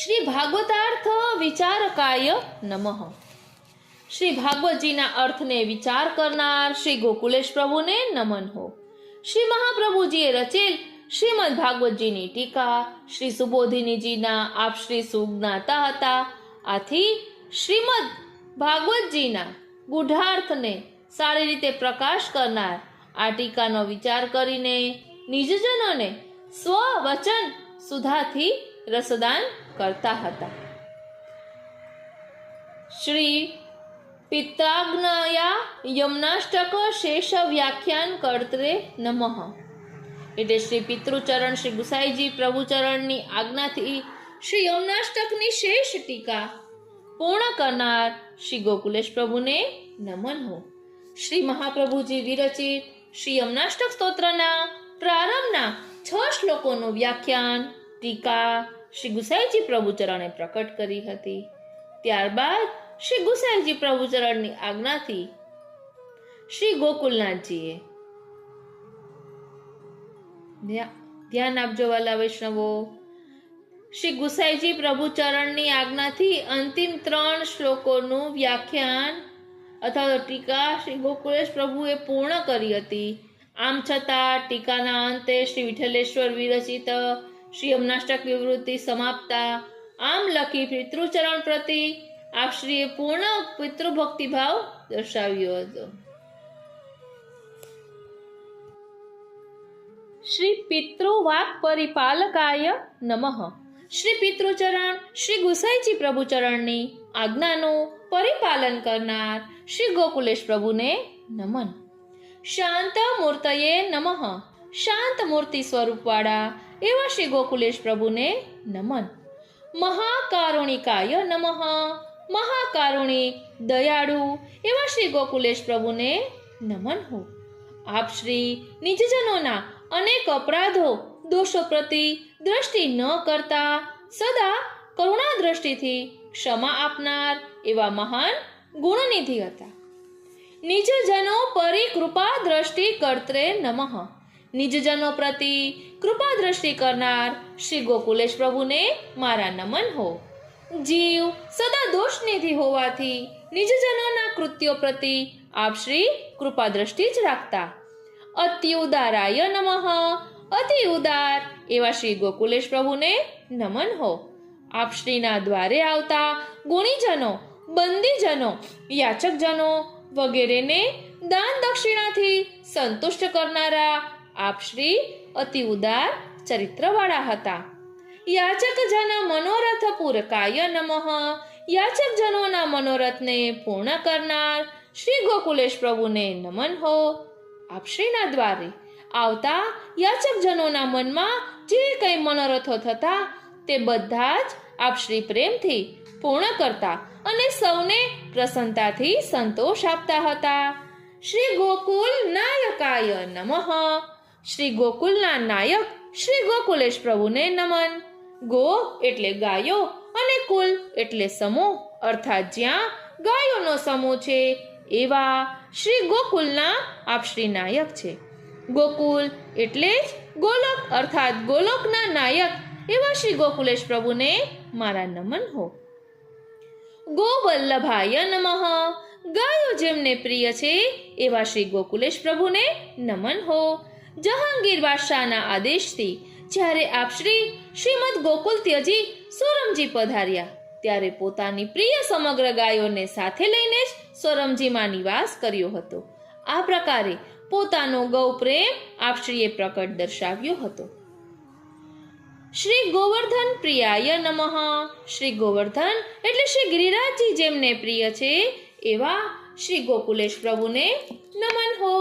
શ્રી ભાગવતાર્થ વિચારકાય નમઃ. શ્રી ભાગવતજીના અર્થને વિચાર કરનાર શ્રી ગોકુલેશ પ્રભુને નમન હો. શ્રી મહાપ્રભુજીએ રચેલ શ્રીમદ ભાગવતજીની ટીકા શ્રી સુબોધિનીજીના આપ શ્રી સુજ્ઞાતા હતા. આથી શ્રીમદ ભાગવતજીના ગૂઢાર્થને સારી રીતે પ્રકાશ કરનાર આ ટીકાનો વિચાર કરીને નિજજનોને સ્વવચન સુધાથી રસદાન કરતા હતા. શ્રી પિત્રાજ્ઞયા યમનાષ્ટક શેષ વ્યાખ્યાન કર્ત્રે નમઃ. એટલે શ્રી પિતૃચરણ શ્રી ગુસાઈજી પ્રભુચરણની આજ્ઞાથી શ્રી યમનાષ્ટકની શેષ ટીકા પૂર્ણ કરનાર શ્રી ગોકુલેશ પ્રભુને નમન હો. શ્રી મહાપ્રભુજી વિરચિત શ્રી યમનાષ્ટક સ્તોત્રના પ્રારંભના 6 શ્લોકોનું વ્યાખ્યાન ટીકા શ્રી ગુસાઈજી પ્રભુચરણે પ્રકટ કરી હતી. ત્યારબાદ શ્રી ગુસાઈજી પ્રભુચરણની આજ્ઞાથી શ્રી ગોકુલનાથજીએ ધ્યાન આપજો વાલા વૈષ્ણવો. શ્રી ગુસાઈજી પ્રભુચરણની આજ્ઞાથી અંતિમ 3 શ્લોકોનું વ્યાખ્યાન અથવા તો ટીકા શ્રી ગોકુલેશ પ્રભુએ પૂર્ણ કરી હતી. આમ છતાં ટીકાના અંતે શ્રી વિઠ્ઠલેશ્વર વિરચિત શ્રી યમનાષ્ટક વિવૃત્તિ સમાપ્તા આમ લખી પિતૃચરણ પ્રતિ આપશ્રીએ પૂર્ણ પિતૃભક્તિભાવ દર્શાવ્યો હતો. શ્રી પિતૃવાક પરિપાલકાય નમઃ. શ્રી પિતૃચરણ શ્રી ગુસાઈજી પ્રભુચરણની આજ્ઞાનું પરિપાલન કરનાર શ્રી ગોકુલેશ પ્રભુને નમન. શાંત મૂર્તયે નમઃ. શાંત મૂર્તિ સ્વરૂપવાળા એવા શ્રી ગોકુલેશ પ્રભુને નમન. મહાકારુણિકાય નમઃ. મહાકારુણિક દયાળુ એવા શ્રી ગોકુલેશ પ્રભુને નમન હો. આપ શ્રી નિજજનોના અનેક અપરાધો દોષો પ્રતિ દ્રષ્ટિ ન કરતા સદા કરુણા દ્રષ્ટિથી ક્ષમા આપનાર એવા મહાન ગુણનિધિ હતા. નિજજનો પરી કૃપા દ્રષ્ટિ કર્ત્રે નમઃ. નિજજનો પ્રતિ કૃપા દ્રષ્ટિ કરનાર શ્રી ગોકુલેશ પ્રભુને મારા નમન હો. જીવ સદા દોષનિધિ હોવાથી નિજજનોના કૃત્યો પ્રતિ આપ શ્રી કૃપા દ્રષ્ટિ જ રાખતા. અતિ ઉદારાય નમઃ. અતિ ઉદાર એવા શ્રી ગોકુલેશ પ્રભુને નમન હો. આપ શ્રીના દ્વારે આવતા ગુણીજનો, બંદીજનો, યાચકજનો વગેરેને દાન દક્ષિણાથી સંતુષ્ટ કરનારા આપ શ્રી અતિ ઉદાર ચરિત્રવાળા હતા. યાચકજન મનોરથ પૂરકાય નમઃ. યાચકજનોના મનોરથને પૂર્ણ કરનાર શ્રી ગોકુલેશ પ્રભુને નમન હો. આપ શ્રીના દ્વારે આવતા યાચકજનોના મનમાં જે કંઈ મનોરથો થતા તે બધા જ આપ શ્રી પ્રેમથી પૂર્ણ કરતા અને સૌને પ્રસન્નતાથી સંતોષ આપતા હતા. શ્રી ગોકુલ નાયકાય નમઃ. શ્રી ગોકુલના નાયક શ્રી ગોકુલેશ પ્રભુને નમન. ગો એટલે ગાયો અને કુલ એટલે સમૂહ, અર્થાત જ્યાં ગાયોનો સમૂહ છે એવા શ્રી ગોકુલના આપ શ્રી નાયક છે. ગોકુલ એટલે જ ગોલોક, અર્થાત ગોલોકના નાયક એવા શ્રી ગોકુલેશ પ્રભુને મારા નમન હો. ગોવલ્લભાય નમઃ. ગાયો જેમને પ્રિય છે એવા શ્રી ગોકુલેશ પ્રભુને નમન હો. જહાંગીર બાદશાહના આદેશથી જ્યારે આપ શ્રીમદ ગોકુલ ત્યજી સોરમજી પધાર્યા ત્યારે પોતાની પ્રિય સમગ્ર ગાયોને સાથે લઈને જ સોરમજીમાં નિવાસ કર્યો હતો. આ પ્રકારે પોતાનો ગૌ પ્રેમ આપ શ્રીએ પ્રકટ દર્શાવ્યો હતો. શ્રી ગોવર્ધન પ્રિયાય નમઃ. શ્રી ગોવર્ધન એટલે શ્રી ગિરિરાજજી જેમને પ્રિય છે એવા શ્રી ગોકુલેશ પ્રભુને નમન હો.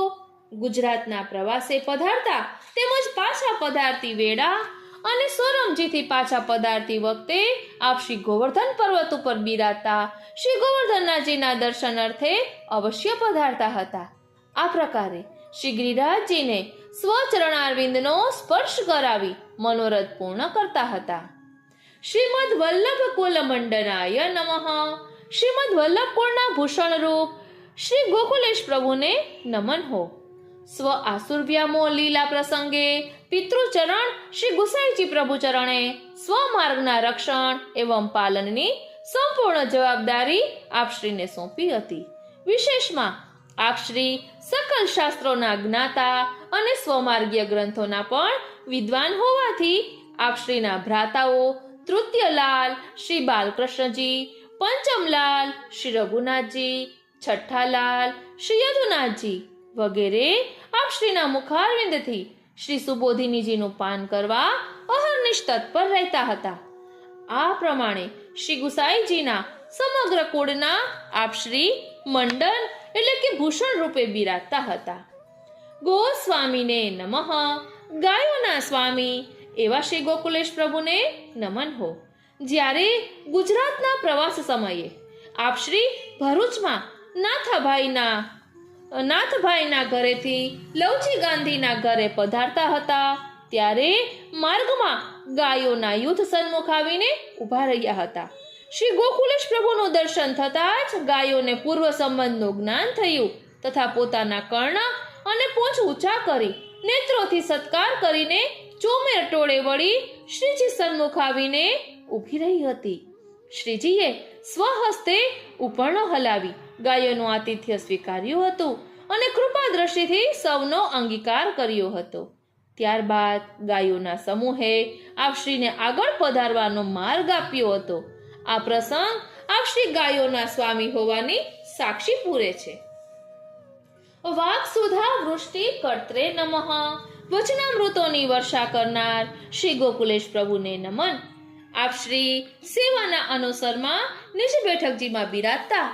ગુજરાતના પ્રવાસે પધારતા તેમજ પાછા પધારતી વેળા અને સોરમજીથી પાછા પધારતી વખતે આપ શ્રી ગોવર્ધન પર્વત ઉપર બિરાજતા શ્રી ગોવર્ધનજીના દર્શન અર્થે અવશ્ય પધારતા હતા. આ પ્રકારે શ્રી ગિરિરાજજીને સ્વચરણારવિંદનો સ્પર્શ કરાવી મનોરથ પૂર્ણ કરતા હતા. શ્રીમદ વલ્લભ કુલ મંડનાય નમઃ. શ્રીમદ વલ્લભ કુળના ભૂષણ રૂપ શ્રી ગોકુલેશ પ્રભુને નમન હો. સ્વ આસુરવ્યામો લીલા પ્રસંગે પિતૃચરણ શ્રી ગુસાઈજી પ્રભુચરણે સ્વમાર્ગના રક્ષણ એવં પાલનની સંપૂર્ણ જવાબદારી આપશ્રીને સોંપી હતી. વિશેષમાં આપશ્રી સકલ શાસ્ત્રોના જ્ઞાતા અને સ્વમાર્ગીય ગ્રંથોના પણ વિદ્વાન હોવાથી આપશ્રીના ભ્રાતાઓ તૃતીયલાલ શ્રી બાલકૃષ્ણજી, પંચમલાલ શ્રી રઘુનાથજી, છઠ્ઠાલાલ શ્રી યદુનાથજી વગેરે આપશ્રીના મુખારવિંદથી શ્રી સુબોધિનીજીનું પાન કરવા અહર્નિશ તત્પર રહેતા હતા. આ પ્રમાણે શ્રી ગુસાઈજીના સમગ્ર કુળના આપશ્રી મંડન એટલે કે ભૂષણ રૂપે બિરાજતા હતા. ગોસ્વામીને નમઃ. ગાયોના સ્વામી એવા શ્રી ગોકુલેશ પ્રભુને નમન હો. જ્યારે ગુજરાતના પ્રવાસ સમયે આપશ્રી ભરૂચમાં નાથભાઈના ઘરેથી લવજી ગાંધીના ઘરે પધારતા હતા ત્યારે માર્ગમાં ગાયોના યુદ્ધ સન્મુખ આવીને ઊભા રહ્યા હતા. શ્રી ગોકુલેશ પ્રભુનું દર્શન થતાં જ ગાયોને પૂર્વ સંબંધનું જ્ઞાન થયું તથા પોતાના કર્ણ અને પૂંછ ઊંચા કરી નેત્રોથી સત્કાર કરીને ચોમેર ટોળે વળી શ્રીજી સન્મુખ આવીને ઊભી રહી હતી. શ્રીજીએ સ્વહસ્તે ઉપરણો હલાવી ગાયોનું આતિથ્ય સ્વીકાર્યું હતું અને કૃપા દ્રષ્ટિથી સૌનો અંગીકાર કર્યો હતો. ત્યારબાદ ગાયોના સમૂહે આપશ્રીને આગળ પધારવાનો માર્ગ આપ્યો હતો. આ પ્રસંગ આપશ્રી ગાયોના સ્વામી હોવાની સાક્ષી પૂરે છે. વાક સુધા વૃષ્ટિ કર્ત્રે નમઃ. વચનામૃતોની વર્ષા કરનાર શ્રી ગોકુલેશ પ્રભુને નમન. આપ શ્રી સેવાના અનુસરમાં નિજ બેઠકજીમાં બિરાજતા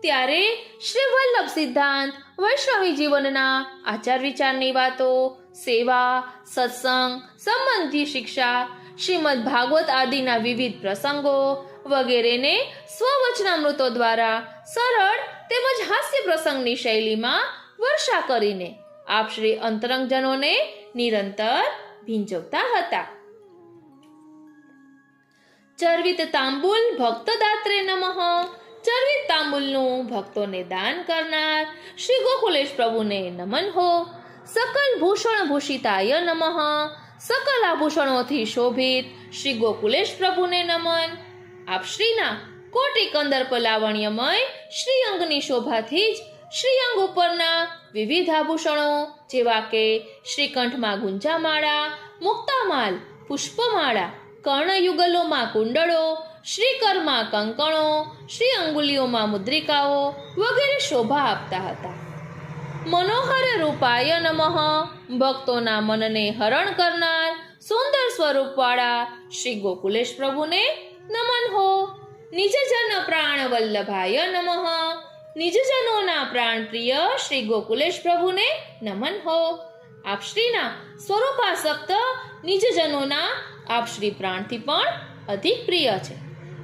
ત્યારે શ્રી વલ્લભ સિદ્ધાંત વૈષ્ણવી જીવનના આચાર વિચારની વાતો, સેવા, સત્સંગ સંબંધી શિક્ષા, શ્રીમદ ભાગવત આદિના વિવિધ પ્રસંગો વગેરેને સ્વવચનામૃતો દ્વારા સરળ તેમજ હાસ્ય પ્રસંગની શૈલીમાં વર્ષા કરીને આપ શ્રી અંતરંગજનોને નિરંતર ભીંજવતા હતા. ચર્વિત તાંબુલ ભક્ત દાત્રે નમઃ. ચર્વિત તાંબુલનું ભક્તોને દાન કરનાર શ્રી ગોકુલેશ પ્રભુને નમન હો. સકલ ભૂષણ ભૂષિતાય નમઃ. સકલ આભૂષણોથી શોભિત શ્રી ગોકુલેશ પ્રભુને નમન. આપ શ્રીના કોટી કંદર્પ લાવણ્યમય શ્રી અંગની શોભાથી જ શ્રી અંગ ઉપરના વિવિધ આભૂષણો જેવા કે શ્રીકંઠમાં ગુંજામાળા, મુક્તામાલ, પુષ્પમાળા, કર્ણયુગલોમાં કુંડળો, શ્રીકરમાં કંકણો, શ્રી અંગુલીઓમાં મુદ્રિકાઓ વગેરે શોભા આપતા હતા. મનોહર રૂપાય નમઃ. ભક્તોના મનને હરણ કરનાર સુંદર સ્વરૂપવાળા શ્રી ગોકુલેશ પ્રભુને નમન હો. નિજજન પ્રાણ વલ્લભાય નમઃ. નિજજનોના પ્રાણ પ્રિય શ્રી ગોકુલેશ પ્રભુને નમન હો. આપ શ્રીના સ્વરૂપાસક્ત નિજજનોના આપ શ્રી પ્રાણથી પણ અધિક પ્રિય છે.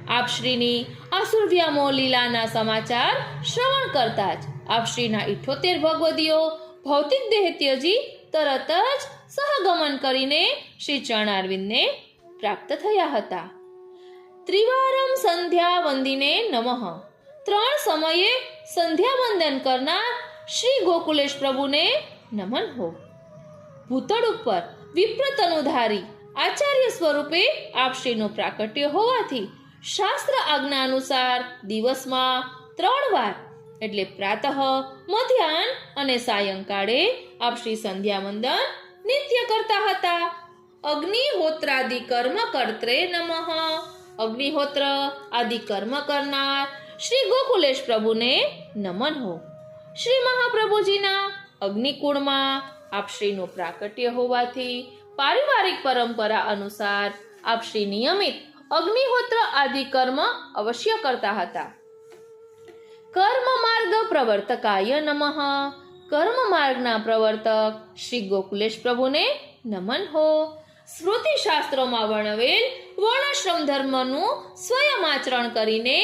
આપ શ્રીની આસુરવ્યામો લીલાના સમાચાર શ્રવણ કરતા જ આપ શ્રીના 78 ભગવદીઓ ભૌતિક દેહ ત્યજી તરત જ સહગમન કરીને શ્રી ચરણારવિંદને પ્રાપ્ત થયા હતા. ત્રિવારમ સંધ્યા વંદિને નમઃ. 3 સમયે સંધ્યા વંદન કરનાર શ્રી ગોકુલેશ પ્રભુને નમન હો. ભૂતળ ઉપર વિપ્રતનુધારી આચાર્ય સ્વરૂપે આપ શ્રીનું પ્રાકટ્ય હોવાથી શાસ્ત્ર આજ્ઞા અનુસાર દિવસમાં 3 વાર એટલે પ્રાતઃ, મધ્યાહન અને સાયંકાળે આપ શ્રી સંધ્યા વંદન નિત્ય કરતા હતા. અગ્નિહોત્રાદિ કર્મ કર્ત્રે નમઃ. અગ્નિહોત્ર આદિ કર્મ કરનાર શ્રી ગોકુલેશ પ્રભુને નમન હો. શ્રી મહાપ્રભુજીના અગ્નિકુળમાં આપ શ્રીનું પ્રાકટ્ય હોવાથી પારિવારિક પરંપરા અનુસાર આપ શ્રી નિયમિત અગ્નિહોત્ર આદિ કર્મ અવશ્ય કરતા હતા. કર્મ માર્ગ પ્રવર્તકાય નમઃ. કર્મ માર્ગના પ્રવર્તક શ્રી ગોકુલેશ પ્રભુને નમન હો. સ્મૃતિ શાસ્ત્રોમાં વર્ણવેલ વર્ણાશ્રમ ધર્મનું સ્વયં આચરણ કરીને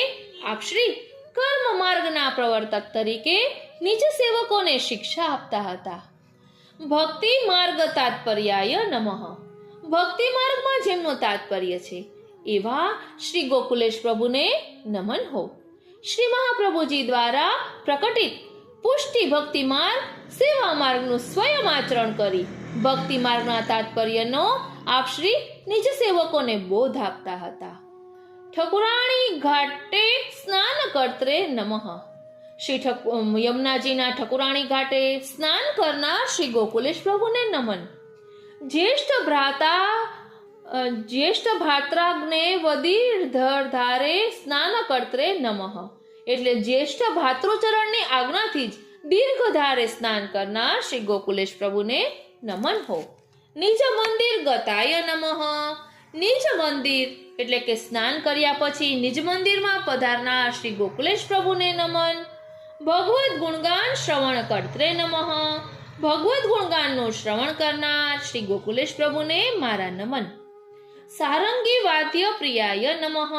આપ શ્રી કર્મ માર્ગના પ્રવર્તક તરીકે નિજ સેવકોને શિક્ષા આપતા હતા. ભક્તિ માર્ગ તાત્પર્યાય નમઃ. ભક્તિ માર્ગમાં જેમનું તાત્પર્ય છે એવા શ્રી ગોકુલેશ પ્રભુને નમન હો. શ્રી મહાપ્રભુજી દ્વારા પ્રકટિત પુષ્ટિ ભક્તિ માર્ગ સેવા માર્ગનું સ્વયં આચરણ કરી ભક્તિ માર્ગના તાત્પર્યનો આપ શ્રી નિજ સેવકોને બોધ આપતા હતા. ઠકુરાણી ઘાટે સ્નાન કર્ત્રે નમઃ. શ્રી યમુનાજીના ઠકુરાણી ઘાટે સ્નાન કરનાર શ્રી ગોકુલેશ પ્રભુને નમન. જ્યેષ્ઠ ભાત્રાગ્ને વદીર્ધરધારે સ્નાન કર્ત્રે નમઃ. એટલે જ્યેષ્ઠ ભાતૃચરણની આજ્ઞાથી જ દીર્ઘધારે સ્નાન કરનાર શ્રી ગોકુલેશ પ્રભુને નમન હો. નિજ મંદિર ગતાય નમઃ. નિજ મંદિર એટલે કે સ્નાન કર્યા પછી નિજ મંદિરમાં પધારનાર શ્રી ગોકુલેશ પ્રભુને નમન. ભગવદ ગુણગાન શ્રવણ કર્ત્રે નમઃ. ભગવદ ગુણગાનનું શ્રવણ કરનાર શ્રી ગોકુલેશ પ્રભુને મારા નમન. સારંગી વાદ્ય પ્રિયાય નમઃ.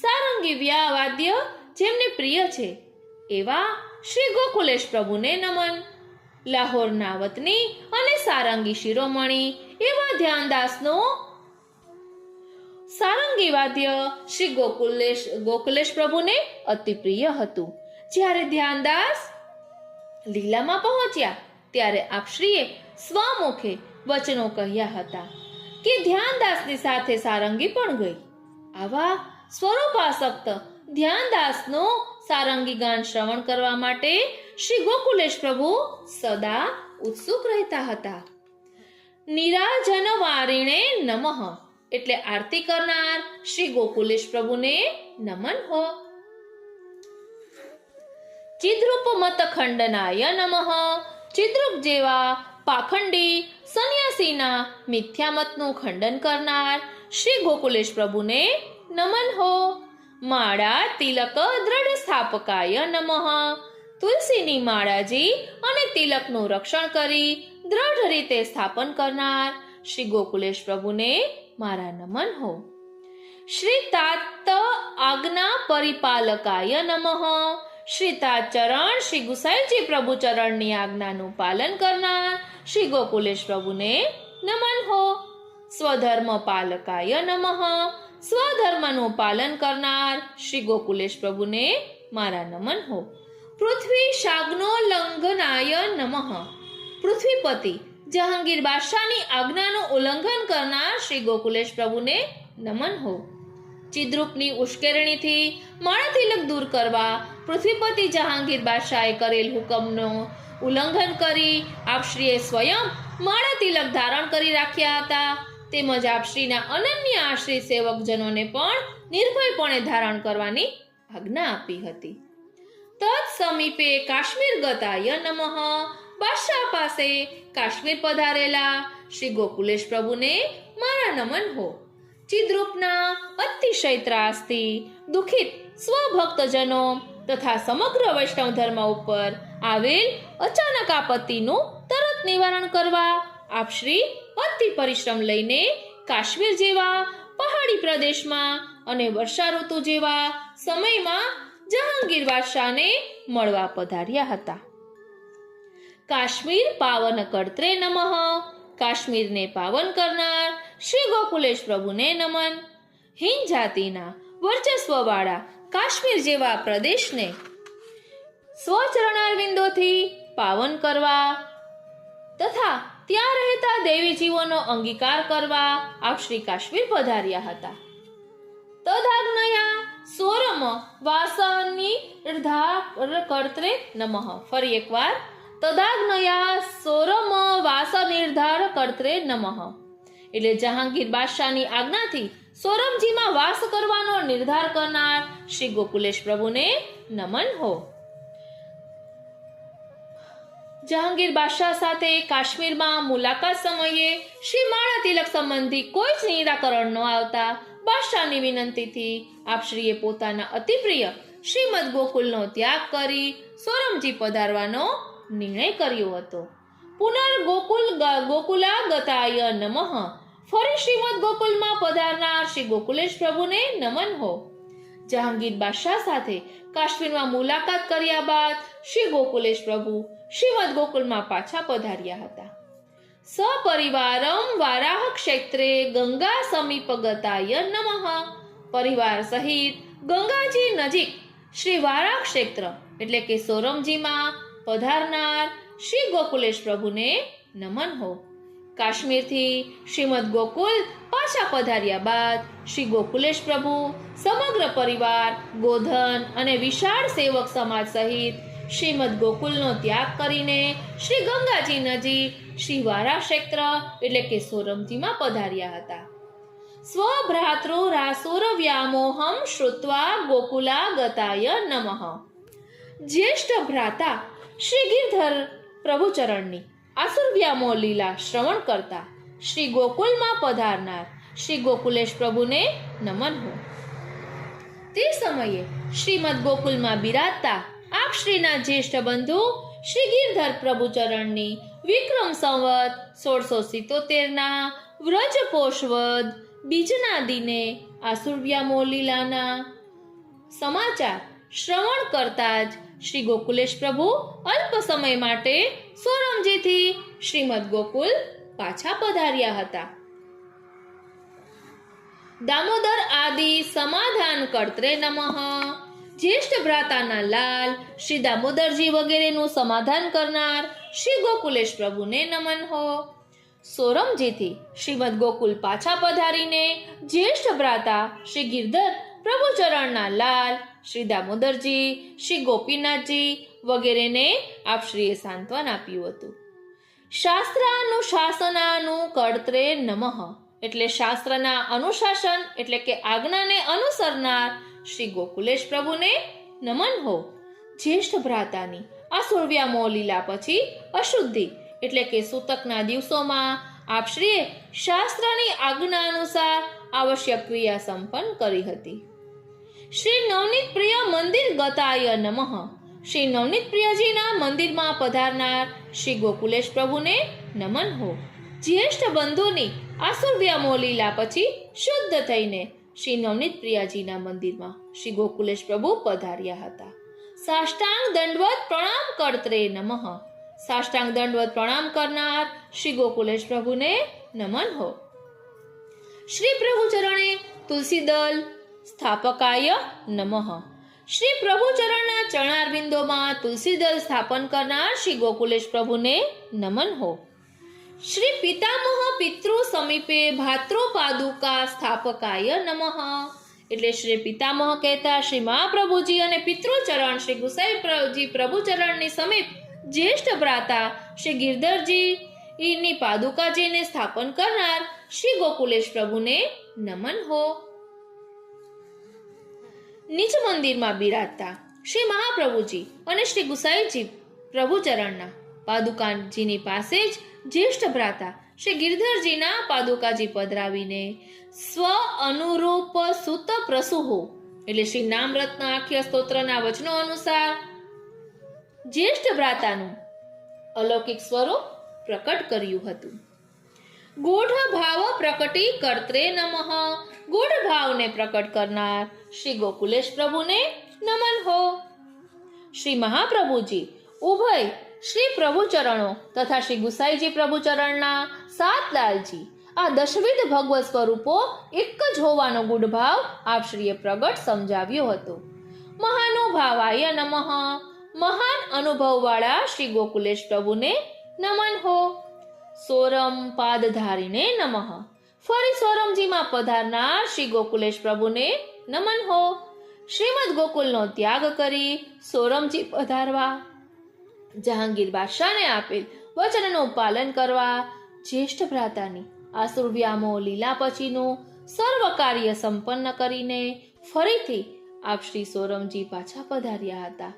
સારંગી વાદ્ય જેમને પ્રિય છે એવા શ્રી ગોકુલેશ પ્રભુને નમન. લાહોરના વતની અને સારંગી શિરોમણી એવા ધ્યાનદાસનો સારંગી વાદ્ય શ્રી ગોકુલેશ પ્રભુને અતિ પ્રિય હતું. જ્યારે ધ્યાનદાસ લીલામાં પહોંચ્યા ત્યારે આપ શ્રીએ સ્વમુખે વચનો કહ્યા હતા. કે ધ્યાનદાસની સાથે સારંગી પણ ગઈ. આવા સ્વરૂપાસક્ત ધ્યાનદાસનો સારંગી ગાન શ્રવણ કરવા માટે શ્રી ગોકુલેશ પ્રભુ સદા ઉત્સુક રહેતા હતા. નિરાજન વારિણે નમઃ એટલે આરતી કરનાર શ્રી ગોકુલેશ પ્રભુને નમન હો. ચિદ્રૂપ મત ખંડનાય નમઃ ચિદ્રૂપ જેવા પાખંડી સંન્યાસીના મિથ્યામતનું ખંડન કરનાર શ્રી ગોકુલેશ પ્રભુને નમન હો. માળા તિલક દ્રઢ સ્થાપકાય નમઃ તુલસીની માળાજી અને તિલકનું રક્ષણ કરી દ્રઢ રીતે સ્થાપન કરનાર શ્રી ગોકુલેશ પ્રભુને મારા નમન હો. શ્રી તાત આજ્ઞા પરિપાલકાય નમઃ શ્રી તાત ચરણ શ્રી ગુસાઈજી પ્રભુ ચરણની આજ્ઞાનું પાલન કરનાર શ્રી ગોકુલેશ પ્રભુને નમન હો. સ્વધર્મ પાલકાય નમઃ સ્વધર્મનું પાલન કરનાર શ્રી ગોકુલેશ પ્રભુને મારા નમન હો. પૃથ્વી શાગ્નોલ્લંઘનાય નમઃ પૃથ્વીપતિ જહાંગીર બાદશાહની આજ્ઞાનું ઉલ્લંઘન કરનાર શ્રી ગોકુલેશ પ્રભુને નમન હો. ચિદ્રૂપની ઉશ્કેરણીથી માળા તિલક દૂર કરવા પૃથ્વીપતિ જહાંગીર બાદશાહે કરેલ હુકમનું ઉલ્લંઘન કરી આપશ્રીએ સ્વયં માળા તિલક ધારણ કરી રાખ્યા હતા. તેમજ આપશ્રીના અનન્ય આશ્રિત સેવકજનોને પણ નિર્ભયપણે ધારણ કરવાની આજ્ઞા આપી હતી. તત્ સમીપે કાશ્મીર ગતાય નમઃ બાદશાહ પાસે કાશ્મીર પધારેલા શ્રી ગોકુલેશ પ્રભુને મારા નમન હો. ચિદ્રૂપના અતિશય ત્રાસથી દુખિત સ્વભક્તજનો તથા સમગ્ર વૈષ્ણવ ધર્મ ઉપર આવેલ અચાનક આપત્તિનું તરત નિવારણ કરવા આપશ્રી અતિ પરિશ્રમ લઈને કાશ્મીર જેવા પહાડી પ્રદેશમાં અને વર્ષા ઋતુ જેવા સમયમાં જહાંગીર બાદશાહને મળવા પધાર્યા હતા. કાશ્મીર પાવન કર્ત્રે નમઃ કાશ્મીરને પાવન કરનાર શ્રી ગોકુલેશ પ્રભુને નમન. હિન જાતિના વર્ચસ્વવાળા કાશ્મીર જેવા પ્રદેશને સ્વચરણારવિંદોથી પાવન કરવા તથા ત્યાં રહેતા દેવી જીવોનો અંગીકાર કરવા આપ શ્રી કાશ્મીર પધાર્યા હતા. તદાજ્ઞયા સોરમ વાસની કર્ત્રે નમઃ ફરી એકવાર તદાજ્ઞયા સોરમ વાસ નિર્ધાર કર્ત્રે નમઃ એટલે જહાંગીર બાદશાહની આજ્ઞાથી સોરમજીમાં વાસ કરવાનો નિર્ધાર કરનાર શ્રી ગોકુલેશ પ્રભુને નમન હો. જહાંગીર બાદશાહ સાથે કાશ્મીરમાં મુલાકાત સમયે શ્રી માળા તિલક સંબંધી કોઈ જ નિરાકરણ ન આવતા બાદશાહની વિનંતીથી આપશ્રીએ પોતાના અતિપ્રિય શ્રીમદ ગોકુલનો ત્યાગ કરી સોરમજી પધારવાનો નિર્ણય કર્યો હતો. પુનર્ ગોકુલા ગતાય નમઃ ફરી શ્રીમદ ગોકુલમાં પધારનાર શ્રી ગોકુલેશ પ્રભુને નમન હો. જહાંગીર બાદશાહ સાથે કાશ્મીરમાં મુલાકાત કર્યા બાદ શ્રી ગોકુલેશ પ્રભુ શ્રીમદ ગોકુલમાં પાછા પધાર્યા હતા. સપરિવારમ વારાહ ક્ષેત્રે ગંગા સમીપ ગતાય નમઃ પરિવાર સહિત ગંગાજી નજીક શ્રી વારાહ ક્ષેત્ર એટલે કે સોરમજીમાં પધારનાર શ્રી ગોકુલેશ પ્રભુને નમન હો. કાશ્મીરથી શ્રીમદ ગોકુલ પાછા પધાર્યા બાદ શ્રી ગોકુલેશ પ્રભુ સમગ્ર પરિવાર ગોધન અને વિશાળ સેવક સમાજ સહિત શ્રીમદ ગોકુલનો ત્યાગ કરીને શ્રી ગંગાજી નજીક શ્રી વારાહ ક્ષેત્ર એટલે કે સોરમજીમાં પધાર્યા હતા. સ્વભ્રાતૃ રાસુર વ્યામોહમ શ્રુત્વા ગોકુલા ગતાય નમઃ જ્યેષ્ઠ ભ્રાતા શ્રી ગિરધર પ્રભુચરણની આસુર વ્યામોહ લીલા શ્રવણ કરતા શ્રી ગોકુલમાં પધારનાર શ્રી ગોકુલેશ પ્રભુને નમન હો. તે સમયે શ્રીમદ ગોકુલમાં બિરાજતા આપ શ્રીના જ્યેષ્ઠ બંધુ શ્રી ગિરધર પ્રભુચરણની વિક્રમ સંવત 1677ના વ્રજપોષવદ બીજના દિને આસુરવ્યામોહ લીલાના સમાચાર શ્રવણ કરતા જ શ્રી ગોકુલેશ પ્રભુ અલ્પ સમય માટે સોરમજીથી શ્રીમદ ગોકુલ પાછા પધાર્યા હતા. દામોદર આદિ સમાધાન કર્ત્રે નમઃ જ્યેષ્ઠ ભ્રાતાના લાલ શ્રી દામોદરજી વગેરેનું સમાધાન કરનાર શ્રી ગોકુલેશ પ્રભુને નમન હો. સોરમજીથી શ્રીમદ ગોકુલ પાછા પધારીને જ્યેષ્ઠ ભ્રાતા શ્રી ગિરધર પ્રભુચરણના લાલ શ્રી દામોદરજી, શ્રી ગોપીનાથજી વગેરેને આપશ્રીએ સાંત્વન આપ્યું હતું. શાસ્ત્રાનુશાસનાનું કર્ત્રે નમઃ એટલે શાસ્ત્રના અનુશાસન એટલે કે આજ્ઞાને અનુસરનાર શ્રી ગોકુલેશ પ્રભુને નમન હો. જ્યેષ્ઠ ભ્રાતાની આ 16 લીલા પછી અશુદ્ધિ એટલે કે સૂતકના દિવસોમાં આપશ્રીએ શાસ્ત્રની આજ્ઞા અનુસાર આવશ્યક ક્રિયા સંપન્ન કરી હતી. શ્રી નવનીત પ્રિય મંદિર ગતાય નમઃ શ્રી નવનીત પ્રિયજીના મંદિરમાં પધારનાર શ્રી ગોકુલેશ પ્રભુને નમન હો. જ્યેષ્ઠ બંધુની આ 16 લીલા પછી શુદ્ધ થઈને શ્રી નવનીત પ્રિયાજીના મંદિરમાં શ્રી ગોકુલેશ પ્રભુ પધાર્યા હતા. સાષ્ટાંગ દંડવત પ્રણામ કર્ત્રે નમઃ સાષ્ટાંગ દંડવત પ્રણામ કરનાર શ્રી ગોકુલેશ પ્રભુને નમન હો. શ્રી પ્રભુ ચરણે તુલસી દલ સ્થાપકાય નમઃ શ્રી પ્રભુ ચરણના ચરણારવિંદોમાં તુલસી દલ સ્થાપન કરનાર શ્રી ગોકુલેશ પ્રભુને નમન હો. શ્રી પિતામહ પિતૃ સમીપે ભાતૃ પાદુકા સ્થાપકાય નમઃ એટલે શ્રી પિતામહ કહેતા શ્રી મહાપ્રભુજી અને પિતૃચરણ શ્રી ગુસાઈજી પ્રભુચરણની સમીપ જ્યેષ્ઠ ભ્રાતા શ્રી ગિરધરજી ની પાદુકાજીને સ્થાપન કરનાર શ્રી ગોકુલેશ પ્રભુને નમન હો. નીચ મંદિરમાં બિરાજતા શ્રી મહાપ્રભુજી અને શ્રી ગુસાઈજી પ્રભુચરણના પાદુકાજીની પાસે જ જ્યેષ્ઠ ભ્રાતા શ્રી ગિરધરજીના પાદુકાજી પધરાવીને સ્વ અનુરૂપ સુત પ્રસુહો એટલે શ્રી નામરત્ન આખ્ય સ્તોત્રના વચનો અનુસાર જ્યેષ્ઠ ભ્રાતાનું અલૌકિક સ્વરૂપ પ્રકટ કર્યું હતું. ગૂઢ ભાવ પ્રકટી કર્ત્રે નમઃ ગૂઢ ભાવને પ્રકટ કરનાર શ્રી ગોકુલેશ પ્રભુને નમન હો. શ્રી મહાપ્રભુજી ઉભય શ્રી પ્રભુચરણો તથા શ્રી ગુસાઈજી પ્રભુચરણના 7 લાલજી આ દશવિધ ભગવત સ્વરૂપો એક જ હોવાનો ગુઢ ભાવ આપશ્રીએ પ્રગટ સમજાવ્યો હતો. મહાનુભાવાય નમઃ મહાન અનુભવવાળા શ્રી ગોકુલેશ પ્રભુને નમન હો. સોરમ પાદધારીને નમઃ ફરી સોરમજીમાં પધારનાર શ્રી ગોકુલેશ પ્રભુને નમન હો. શ્રીમદ ગોકુલનો ત્યાગ કરી સોરમજી પધારવા જહાંગીર બાદશાહને આપેલ વચનનું પાલન કરવા જ્યેષ્ઠ ભ્રાતાની આ 16 લીલા પછીનું સર્વ કાર્ય સંપન્ન કરીને ફરીથી આપ શ્રી સોરમજી પાછા પધાર્યા હતા.